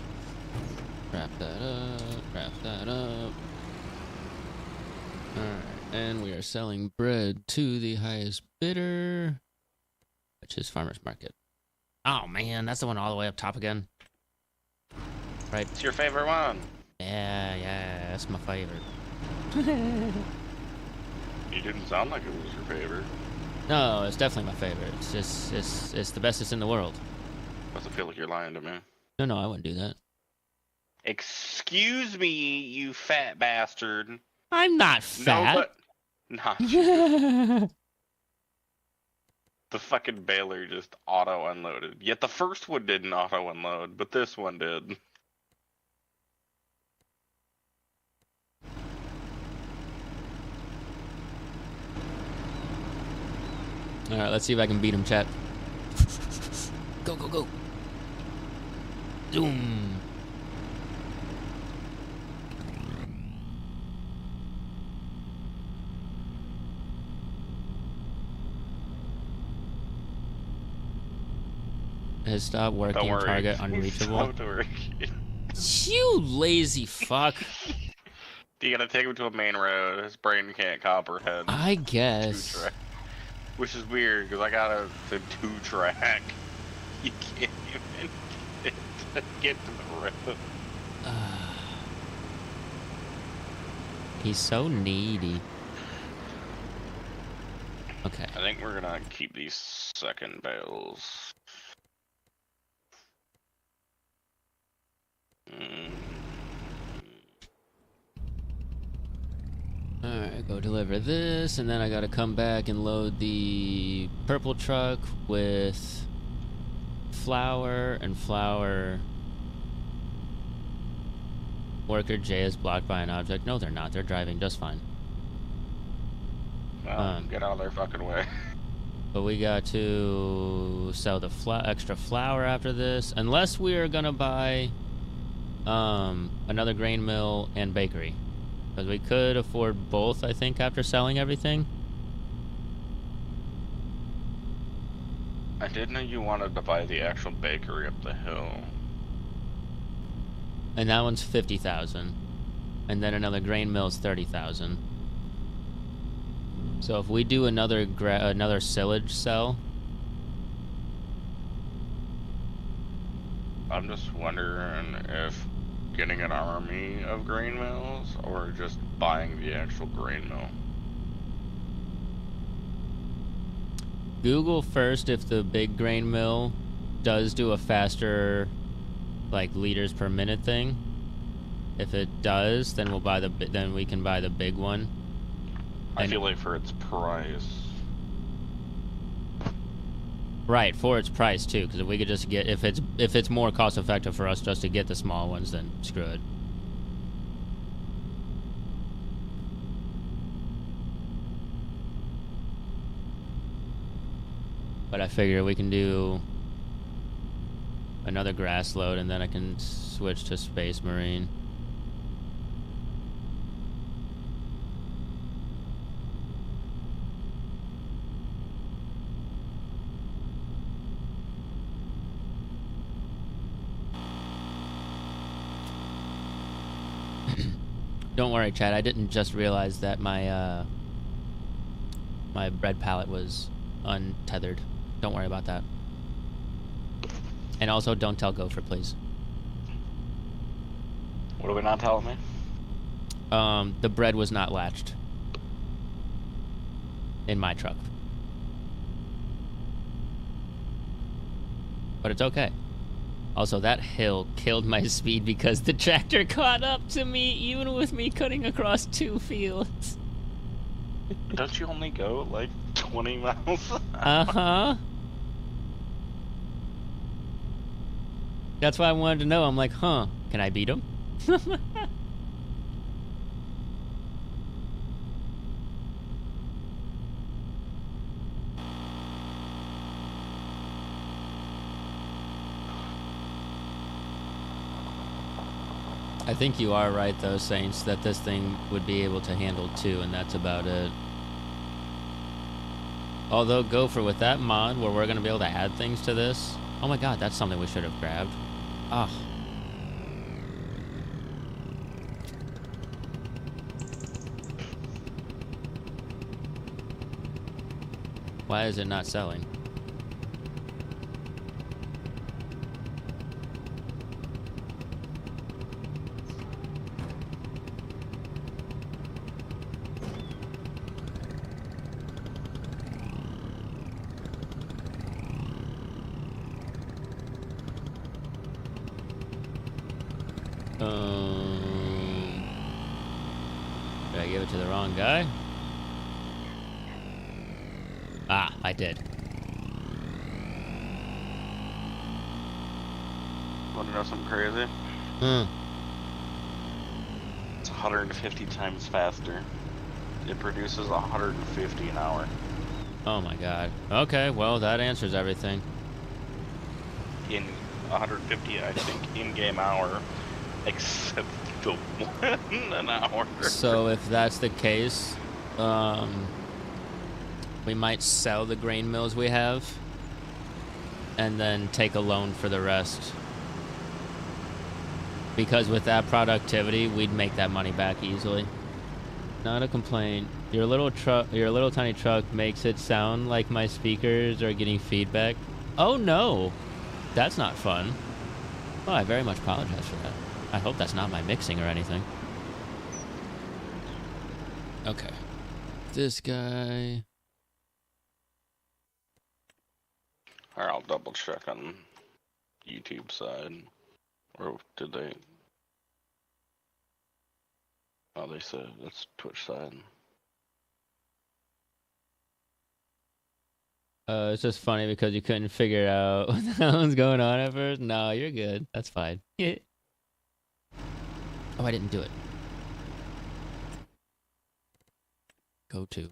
wrap that up. Alright, and we are selling bread to the highest bidder, which is Farmer's Market. Oh man, that's the one all the way up top again. Right. It's your favorite one. Yeah, that's my favorite. You didn't sound like it was your favorite. No, it's definitely my favorite. It's just, it's the bestest in the world. Doesn't feel like you're lying to me. No, I wouldn't do that. Excuse me, you fat bastard. I'm not fat. No, but... Nah. The fucking baler just auto-unloaded. Yet the first one didn't auto-unload, but this one did. Alright, let's see if I can beat him, chat. Go, go, go. Zoom. Has stopped working. Don't worry. Target unreachable. Stopped working. You lazy fuck. You gotta take him to a main road. His brain can't comprehend. I guess. Two-track. Which is weird, because I got the 2-track. You can't even get to the road. He's so needy. Okay. I think we're gonna keep these second bales. Alright, go deliver this, and then I gotta come back and load the purple truck with flour and flour. Worker J is blocked by an object. No, they're not. They're driving just fine. Well, get out of their fucking way. But we got to sell the extra flour after this, unless we are gonna buy another grain mill and bakery. Because we could afford both, I think, after selling everything. I didn't know you wanted to buy the actual bakery up the hill. And that one's 50,000. And then another grain mill is 30,000. So if we do another silage sell, I'm just wondering if getting an army of grain mills or just buying the actual grain mill. Google first if the big grain mill does do a faster, like, liters per minute thing. If it does, then then we can buy the big one. I feel like for its price. Right, for its price too, because if we could just get, if it's more cost effective for us just to get the small ones, then screw it. But I figure we can do another grass load, and then I can switch to Space Marine. Don't worry, Chad. I didn't just realize that my my bread pallet was untethered. Don't worry about that. And also, don't tell Gopher, please. What are we not telling me? The bread was not latched in my truck. But it's okay. Also, that hill killed my speed because the tractor caught up to me, even with me cutting across 2 fields. Don't you only go like 20 miles? Uh-huh. That's why I wanted to know. I'm like, huh, can I beat him? I think you are right, though, Saints, that this thing would be able to handle 2, and that's about it. Although, Gopher, with that mod where we're going to be able to add things to this... Oh my god, that's something we should have grabbed. Ah. Why is it not selling? Did I give it to the wrong guy? Ah, I did. Want to know something crazy? It's 150 times faster. It produces 150 an hour. Oh my god. Okay, well that answers everything. In 150, I think, in-game hour, except the 1 an hour. So if that's the case, we might sell the grain mills we have and then take a loan for the rest. Because with that productivity, we'd make that money back easily. Not a complaint. Your little tiny truck makes it sound like my speakers are getting feedback. Oh no, that's not fun. Oh, I very much apologize for that. I hope that's not my mixing or anything. Okay. This guy. Alright, I'll double check on YouTube side. Or did they? Oh, they said it's Twitch side. It's just funny because you couldn't figure out what the hell was going on at first. No, you're good. That's fine. Oh, I didn't do it. Go to.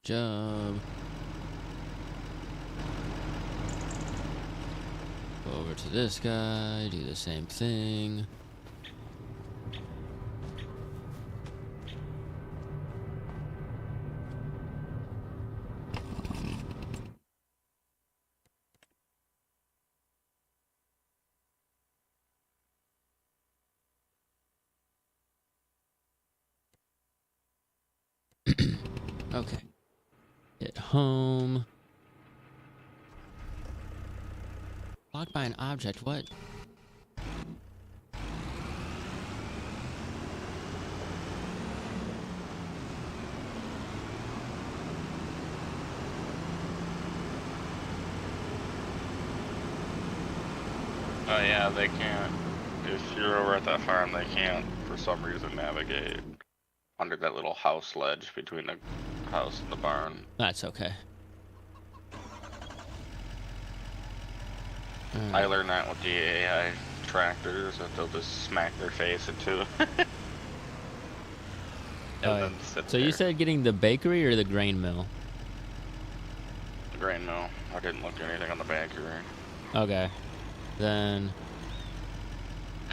Job. Go over to this guy, do the same thing. Okay. Hit home. Blocked by an object, what? Oh yeah, they can't. If you're over at that farm, they can't, for some reason, navigate under that little house ledge between the house and the barn. That's okay. I learned that with the AI tractors, that they'll just smack their face into it. Then sit so there. you said getting the bakery or the grain mill? The grain mill. I didn't look at anything on the bakery. Okay. Then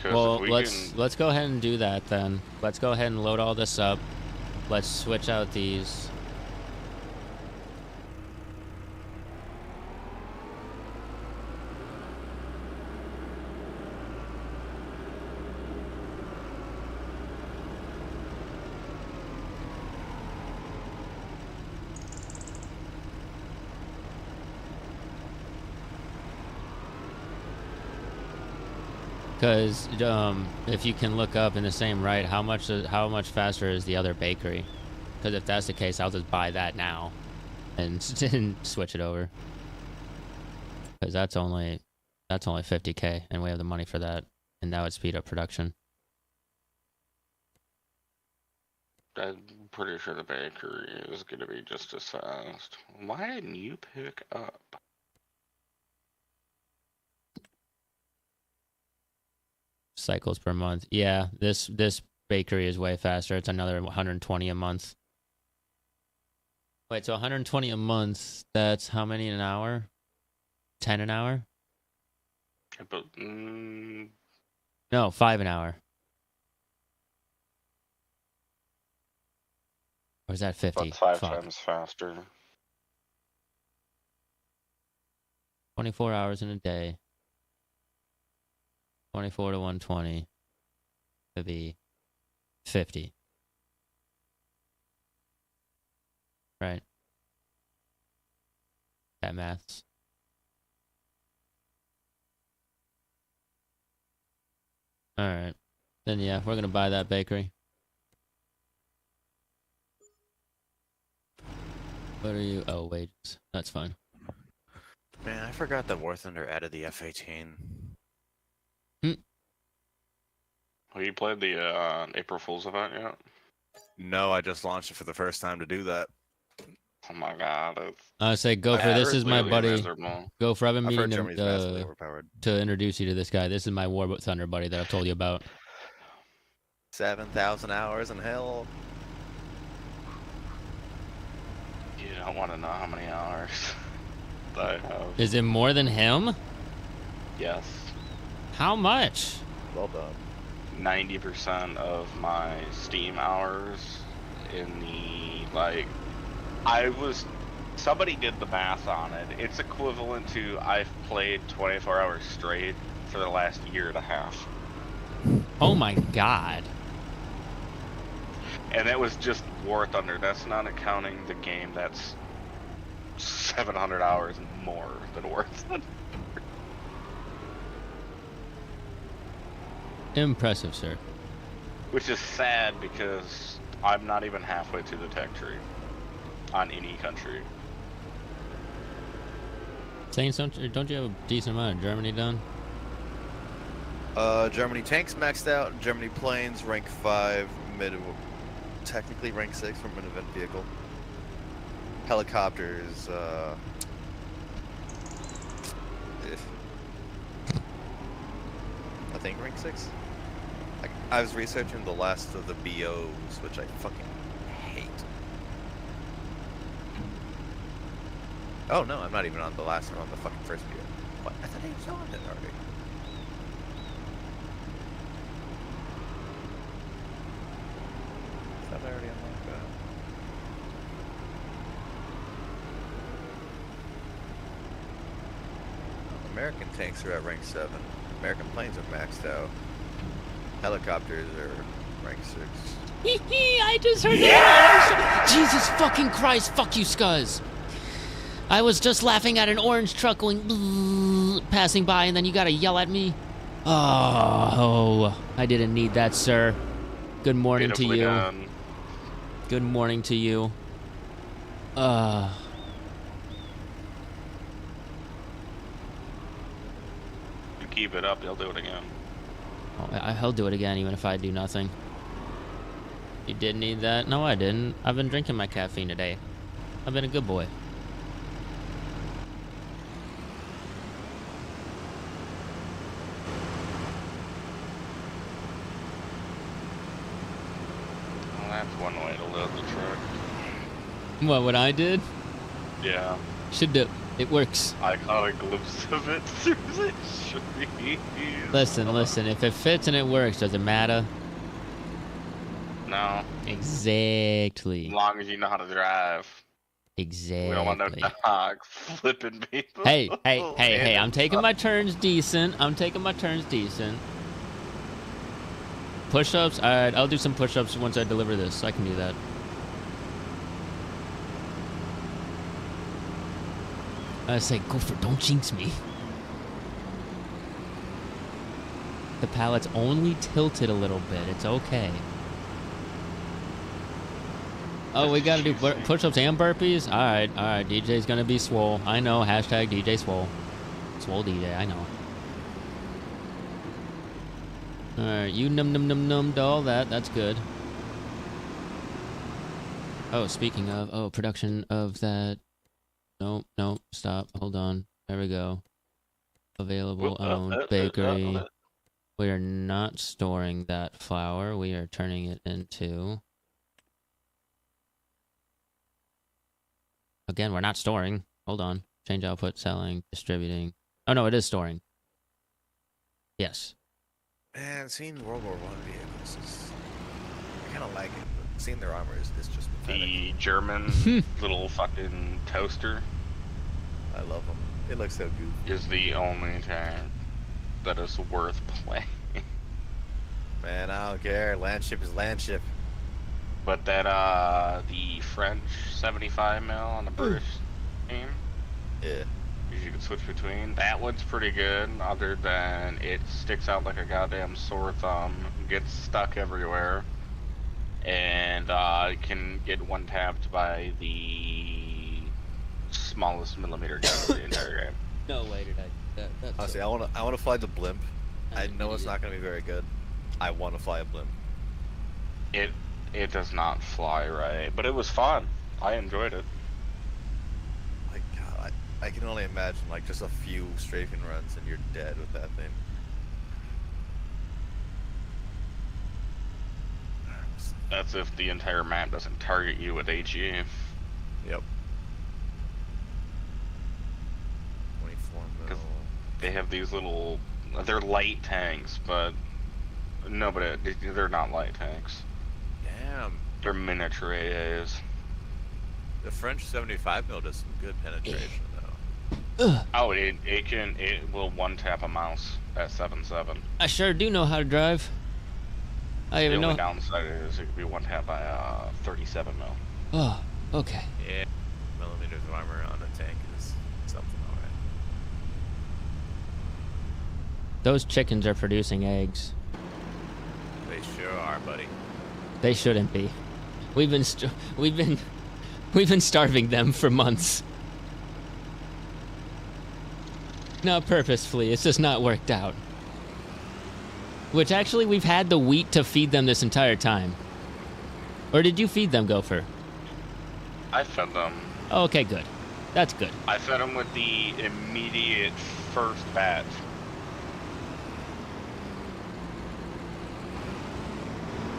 well, let's go ahead and do that then. Let's go ahead and load all this up. Let's switch out these. Because if you can look up in the same right, how much faster is the other bakery? Because if that's the case, I'll just buy that now, and switch it over. Because that's only 50K, and we have the money for that, and that would speed up production. I'm pretty sure the bakery is going to be just as fast. Why didn't you pick up? Cycles per month. Yeah, this bakery is way faster. It's another 120 a month. Wait, so 120 a month, that's how many an hour? 10 an hour? But, No, 5 an hour. Or is that 50? about 5 Fuck. times faster. 24 hours in a day. 24 to 120 would be 50. Right. That maths. Alright. Then yeah, we're gonna buy that bakery. What are you? Oh, wages. That's fine. Man, I forgot that War Thunder added the F-18. Have you played the April Fool's event yet? No, I just launched it for the first time to do that. Oh my god. I say Gopher. I've This heard is my Really buddy. miserable. Gopher. I've been I've heard meaning Germany's massively overpowered. to introduce you to this guy. This is my War Thunder buddy that I've told you about. 7,000 hours in hell. You don't want to know how many hours I have. Is it more than him? Yes. How much? Well done. 90% of my Steam hours in the, like, somebody did the math on it. It's equivalent to I've played 24 hours straight for the last year and a half. Oh my god. And it was just War Thunder. That's not accounting the game that's 700 hours more than War Thunder. Impressive, sir. Which is sad because I'm not even halfway to the tech tree on any country. Saints, don't you have a decent amount of Germany done? Germany tanks maxed out. Germany planes rank 5, technically rank 6 from an event vehicle. Helicopters, I think rank 6. I was researching the last of the BOs, which I fucking hate. Oh no, I'm not even on the last one, on the fucking first BO. What? I thought I was on it already. I thought I already unlocked that. American tanks are at rank 7. American planes are maxed out. Helicopters are rank 6. I just heard that. Jesus fucking Christ, fuck you, Scuzz. I was just laughing at an orange truck going passing by, and then you gotta yell at me. Oh, I didn't need that, sir. Good morning to you. Done. Good morning to you. You keep it up, they'll do it again. Oh, he'll do it again, even if I do nothing. You did need that? No, I didn't. I've been drinking my caffeine today. I've been a good boy. Well, that's one way to load the truck. What I did? Yeah. Should do. It works. I caught a glimpse of it through the trees. Listen, if it fits and it works, does it matter? No. Exactly. As long as you know how to drive. Exactly. We don't want no dog flipping people. Hey, I'm taking my turns decent. Push-ups? Alright, I'll do some push-ups once I deliver this. I can do that. I say, Gopher, don't jinx me. The pallet's only tilted a little bit. It's okay. Oh, we gotta do push-ups and burpees? Alright, DJ's gonna be swole. I know, hashtag DJ swole. Swole DJ, I know. Alright, you num to all that. That's good. Oh, speaking of, production of that. No, stop. Hold on. There we go. Available, owned, bakery. We are not storing that flour. We are turning it into... Again, we're not storing. Hold on. Change output, selling, distributing. Oh, no, it is storing. Yes. Man, seeing World War I vehicles is... I kind of like it, but seeing their armor is just pathetic. The German little fucking toaster I love them. It looks so goofy. is the only tank that is worth playing. Man, I don't care. Landship is landship. But that, the French 75 mil on the British team, Yeah. you can switch between. That one's pretty good, other than it sticks out like a goddamn sore thumb, gets stuck everywhere, and it can get one-tapped by the smallest millimeter gun of the entire game. No way did I... That's Honestly, I wanna fly the blimp. I know it's not gonna be very good. I want to fly a blimp. It does not fly right, but it was fun. I enjoyed it. I can only imagine like just a few strafing runs and you're dead with that thing. That's if the entire map doesn't target you with HE. Yep. 24 mil. They have these little, they're light tanks, but no, but they're not light tanks. Damn. They're miniature AAs. The French 75 mil does some good penetration though. Oh, it will one tap a mouse at 7.7. I sure do know how to drive. I The even only know. downside is it could be one tap by 37 mil. Oh, okay. Yeah. Millimeters of armor on a tank is something alright. Those chickens are producing eggs. They sure are, buddy. They shouldn't be. We've been starving them for months. Not purposefully, it's just not worked out. Which actually, we've had the wheat to feed them this entire time. Or did you feed them, Gopher? I fed them. Oh, okay, good. That's good. I fed them with the immediate first batch.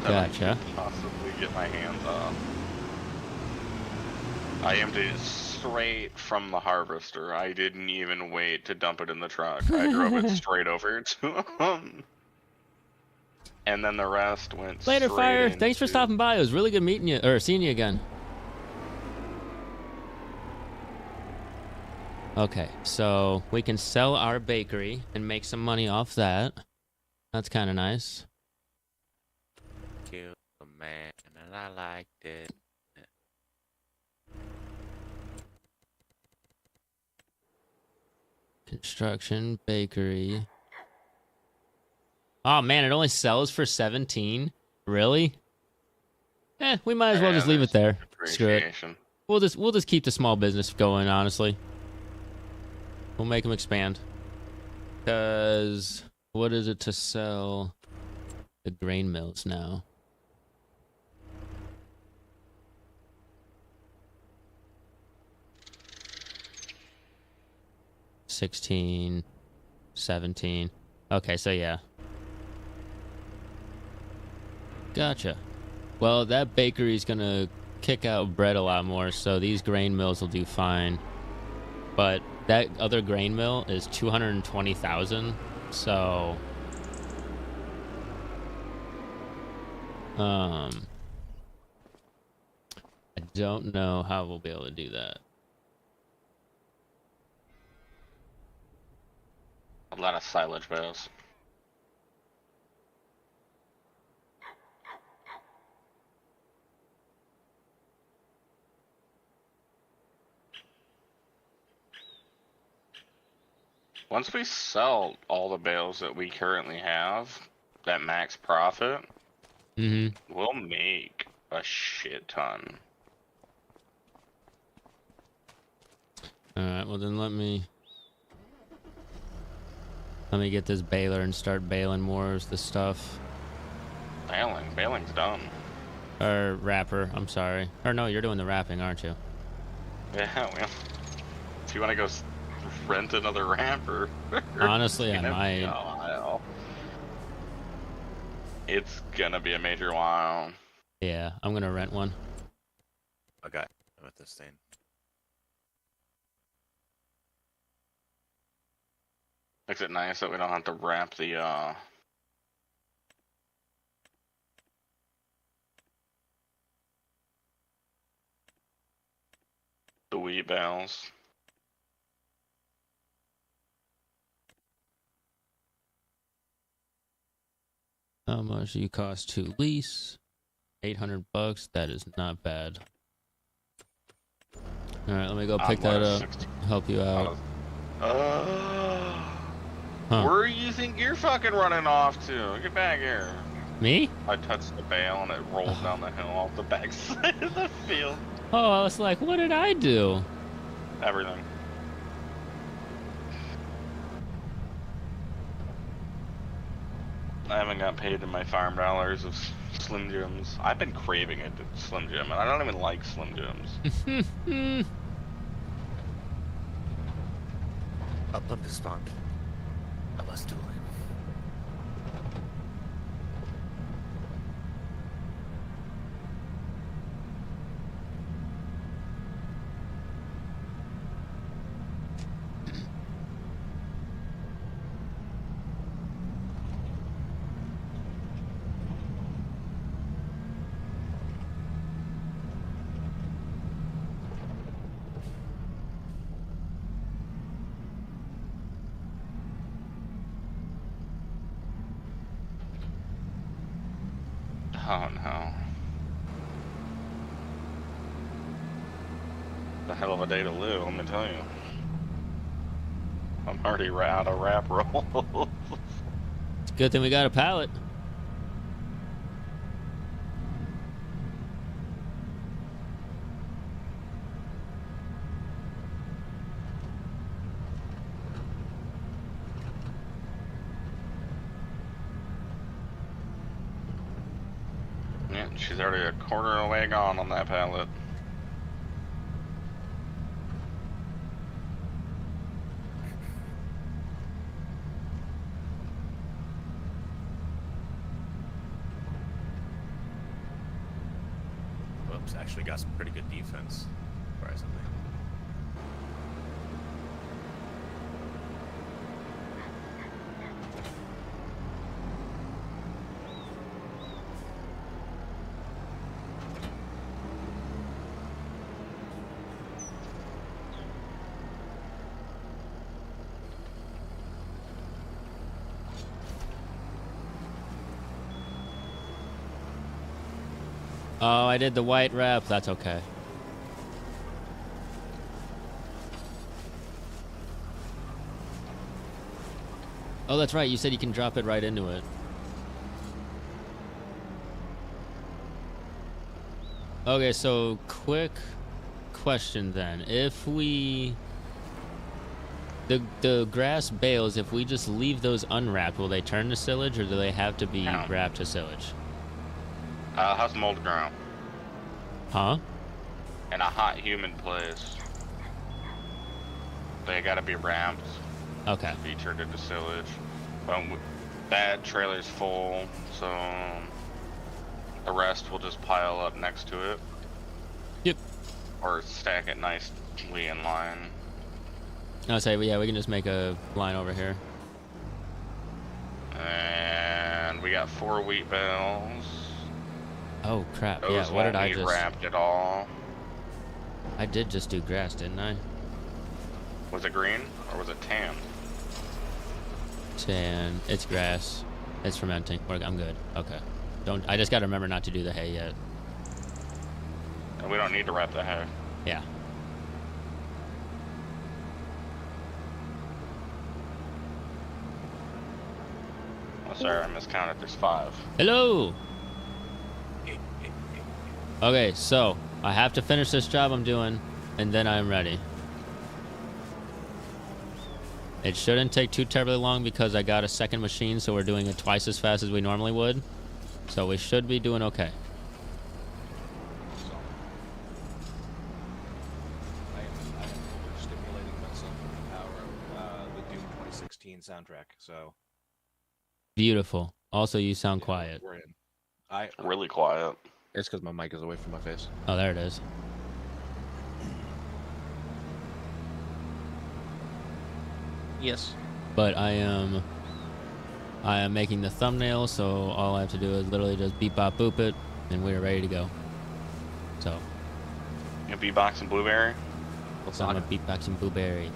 That I Gotcha. could possibly get my hands on. I emptied it straight from the harvester. I didn't even wait to dump it in the truck. I drove it straight over to them. And then the rest went Later, straight Fire. into... Thanks for stopping by. It was really good meeting you, or seeing you again. Okay, so we can sell our bakery and make some money off that. That's kind of nice. Kill the man, and I liked it. Construction, bakery. Oh man, it only sells for 17. Really? We might as well just leave it there. Screw it. Appreciation. We'll just keep the small business going. Honestly, we'll make them expand. Cause what is it to sell the grain mills now? $16, $17. Okay, so yeah. Gotcha. Well, that bakery's gonna kick out bread a lot more, so these grain mills will do fine. But that other grain mill is 220,000, so I don't know how we'll be able to do that. A lot of silage bales. Once we sell all the bales that we currently have, that max profit, we'll make a shit ton. Alright, well then let me get this baler and start baling more of the stuff. Baling's done. Or wrapper, I'm sorry. Or no, you're doing the wrapping, aren't you? Yeah, well, if you want to go rent another ramper. Honestly, I might. While. It's gonna be a major while. Yeah, I'm gonna rent one. Okay, with this thing. Makes it nice that we don't have to wrap the wheat bales. How much do you cost to lease? $800. That is not bad. All right, let me go pick that up. Help you out. Where do you think you're fucking running off to? Get back here. Me? I touched the bale and it rolled down the hill off the backside of the field. Oh, I was like, what did I do? Everything. I haven't got paid in my farm dollars of Slim Jims. I've been craving a Slim Jim, and I don't even like Slim Jims. Upland is spawned. I must do it. Oh no. The hell of a day to live, let me tell you. I'm already out of wrap roll. It's a good thing we got a pallet. Yeah, she's already a quarter of the way gone on that pallet. Whoops, actually got some pretty good defense, surprisingly. Oh, I did the white wrap. That's okay. Oh, that's right. You said you can drop it right into it. Okay, so quick question then. If we... The grass bales, if we just leave those unwrapped, will they turn to silage or do they have to be No. wrapped to silage? How's mold ground? Huh? In a hot, humid place. They gotta be wrapped. Okay. To be turned into silage. But that trailer's full, so the rest will just pile up next to it. Yep. Or stack it nicely in line. I'll say, yeah, we can just make a line over here. And we got 4 wheat bales. Oh, crap. Those Yeah, what did won't I need just... wrapped at all. I did just do grass, didn't I? Was it green or was it tan? Tan. It's grass. It's fermenting. I'm good. Okay. I just gotta remember not to do the hay yet. And we don't need to wrap the hay. Yeah. Oh, sorry, I miscounted. There's 5. Hello! Okay, so I have to finish this job I'm doing, and then I'm ready. It shouldn't take too terribly long because I got a second machine, so we're doing it twice as fast as we normally would. So we should be doing okay. I am overstimulating myself with the power of the Doom 2016 soundtrack. So Beautiful. Also, you sound yeah, quiet. we're in. Really quiet. It's because my mic is away from my face. Oh, there it is. Yes. But I am making the thumbnail, so all I have to do is literally just beep bop boop it, and we're ready to go. So You beatbox and blueberry? Let's I'm not. a beatboxing blueberry.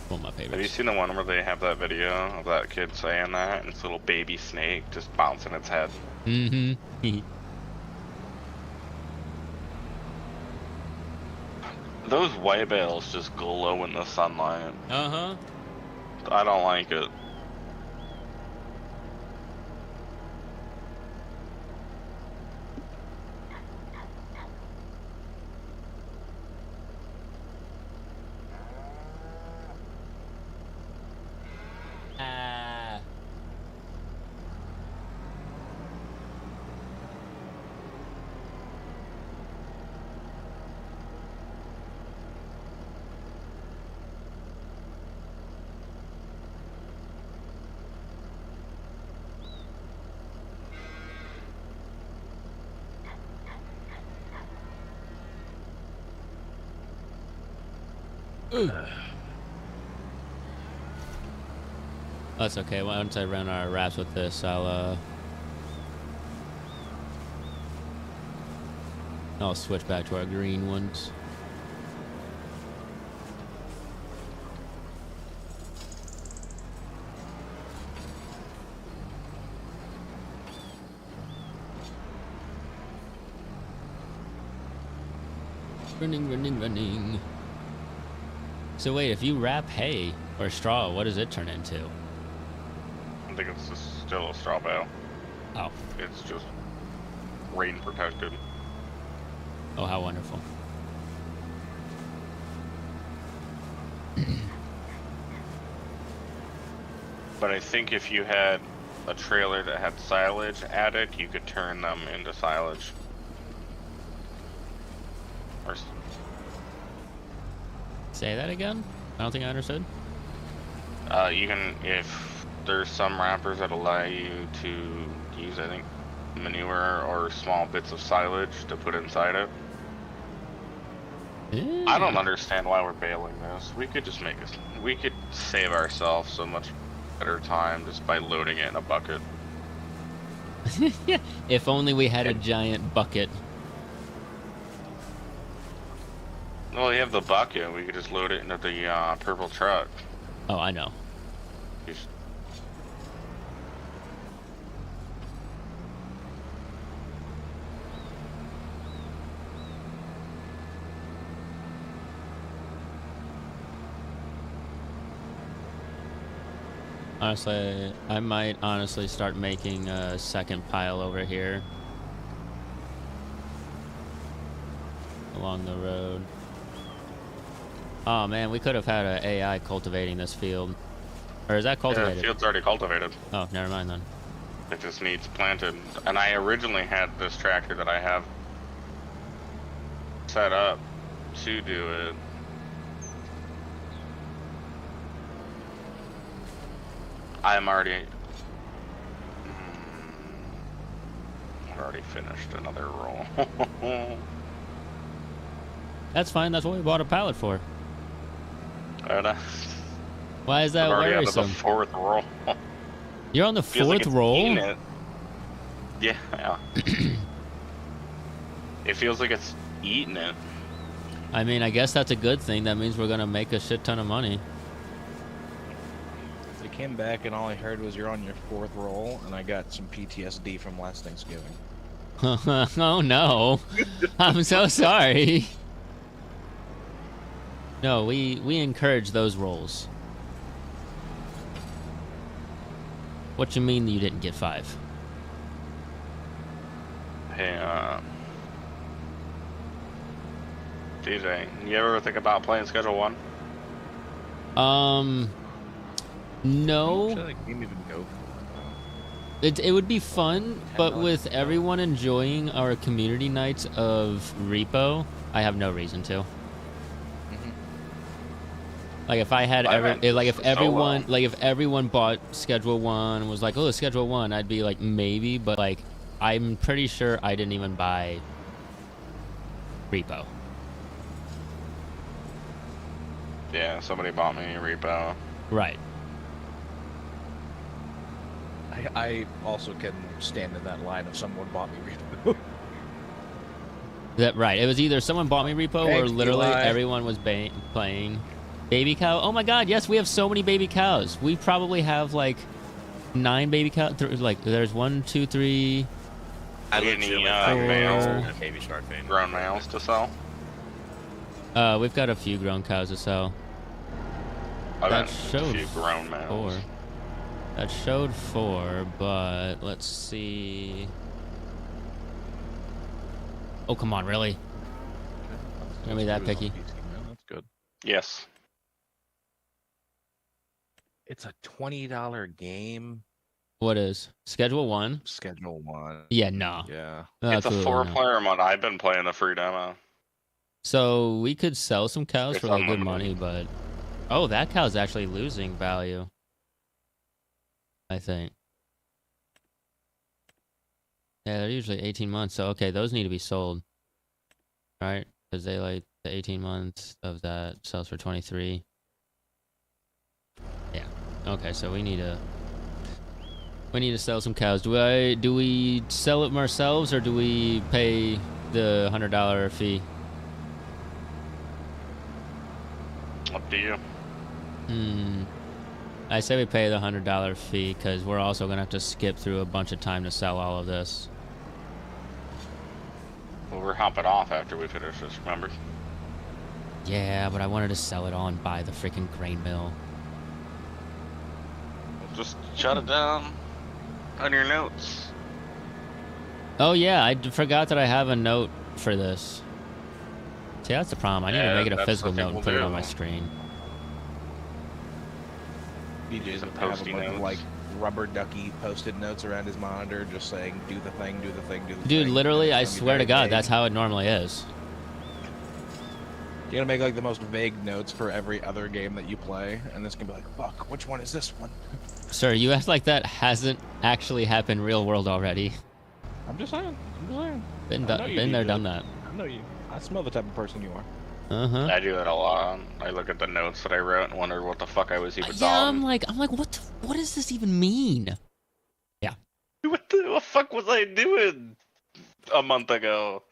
One of my Have you favorites. seen the one where they have that video of that kid saying that and this little baby snake just bouncing its head? Mm-hmm. Those white bales just glow in the sunlight. Uh-huh. I don't like it. That's okay. Once I run our wraps with this, I'll switch back to our green ones. Running. So wait, if you wrap hay or straw, what does it turn into? I think it's just still a straw bale. Oh. It's just rain protected. Oh, how wonderful. But I think if you had a trailer that had silage added, you could turn them into silage. Or Say that again? I don't think I understood. you can, if there's some wrappers that allow you to use, I think, manure or small bits of silage to put inside it. I don't understand why we're bailing this. We could just we could save ourselves so much better time just by loading it in a bucket. If only we had a giant bucket. Well, you have the bucket. We could just load it into the purple truck. Oh, I know. Just- Honestly, I might honestly start making a second pile over here along the road. Oh man, we could have had an AI cultivating this field. Or is that Yeah, cultivated? the field's already cultivated. Oh, never mind then. It just needs planted. And I originally had this tractor that I have set up to do it. I'm already... I've already finished another roll. That's fine. That's what we bought a pallet for. And, Why is that I've already worrisome? the fourth roll. You're on the Feels like fourth it's roll? eating it. Yeah. It feels like it's eating it. I mean, I guess that's a good thing. That means we're gonna make a shit ton of money. I came back and all I heard was you're on your fourth roll, and I got some PTSD from last Thanksgiving. Oh no. I'm so sorry. No, we encourage those rolls. What you mean you didn't get 5? Hey, DJ, you ever think about playing Schedule 1? No. Should the game even go for It would be fun, but $10 with to go. everyone enjoying our community nights of repo, I have no reason to. Like if I had if everyone bought Schedule 1 and was like, oh, Schedule 1, I'd be like, maybe, but like I'm pretty sure I didn't even buy repo. Yeah, somebody bought me a repo. Right. I also can stand in that line if someone bought me repo. Right. It was either someone bought me repo or Thanks, literally Eli. everyone was playing baby cow. Oh my god, yes, we have so many baby cows. We probably have like 9 baby cows. Like there's 1, 2, 3. I Any, legitimately males? a baby shark fan. Grown males to sell. We've got a few grown cows to sell. I That meant showed a few grown males. 4. That showed 4, but let's see. Oh, come on, really? Gonna be that picky? That's good. Yes. It's a $20 game. What is? Schedule 1? Schedule 1. Yeah, no. Yeah. It's a Absolutely no. 4-player mod. I've been playing the free demo. So we could sell some cows It's for like good unlimited. money, but oh, that cow's actually losing value. I think. Yeah, they're usually 18 months. So okay, those need to be sold. Right? because they like the 18 months of that sells for 23. Yeah. Okay, so we need to sell some cows. Do we sell them ourselves or do we pay the $100 fee? Up to you. I say we pay the $100 fee because we're also gonna have to skip through a bunch of time to sell all of this. Well, we're hopping off after we finish this, remember? Yeah, but I wanted to sell it all and buy the freaking grain mill. Just shut it down on your notes. Oh yeah, I forgot that I have a note for this. See, that's the problem. I need to make it a that's physical what note and people put it do. on my screen. DJ's Some have a Post-it bunch of notes. like rubber ducky posted notes around his monitor, just saying, "Do the thing, do the thing, do the thing." Dude, literally, And I it's gonna be swear to very God, vague. that's how it normally is. You're gonna make like the most vague notes for every other game that you play, and it's gonna be like, "Fuck, which one is this one?" Sir, you act like that hasn't actually happened real world already. I'm just saying. Been I know you, there, DJ. done that. I know you. I smell the type of person you are. Uh-huh. I do that a lot. I look at the notes that I wrote and wonder what the fuck I was even Yeah, I'm doing. like, what does this even mean? What the fuck was I doing a month ago?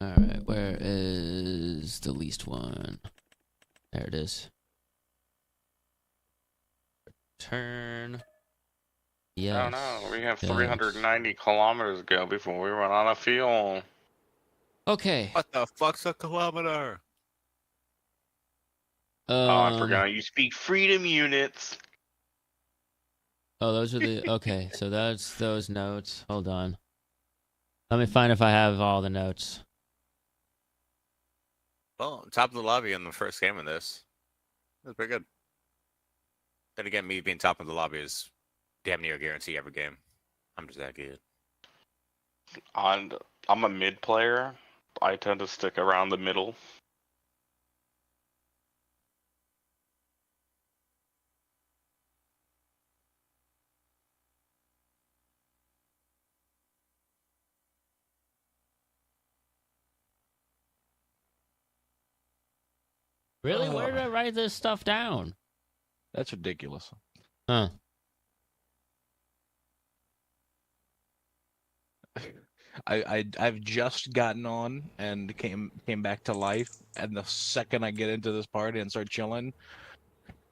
Alright, where is the least one? There it is. Turn. Yes. I don't know. We have yes. 390 kilometers to go before we run out of fuel. Okay. What the fuck's a kilometer? Oh, I forgot. You speak freedom units. Oh, those are the... Okay, so that's those notes. Hold on. Let me find if I have all the notes. Well, top of the lobby in the first game of this. That's pretty good. Then again, me being top of the lobby is damn near a guarantee every game. I'm just that good. I'm a mid player. I tend to stick around the middle. Really? Where did I write this stuff down? That's ridiculous. Huh. I've just gotten on and came back to life, and the second I get into this party and start chilling,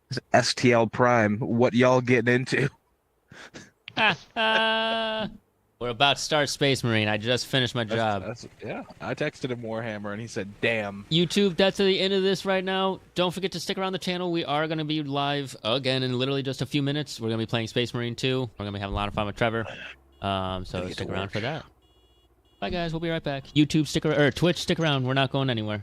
it's STL Prime. What y'all getting into? We're about to start Space Marine. I just finished my job. Yeah, I texted him Warhammer, and he said, "Damn." YouTube, that's the end of this right now. Don't forget to stick around the channel. We are going to be live again in literally just a few minutes. We're going to be playing Space Marine 2. We're going to be having a lot of fun with Trevor. So stick around for that. Bye, guys. We'll be right back. YouTube, stick around. Or Twitch, stick around. We're not going anywhere.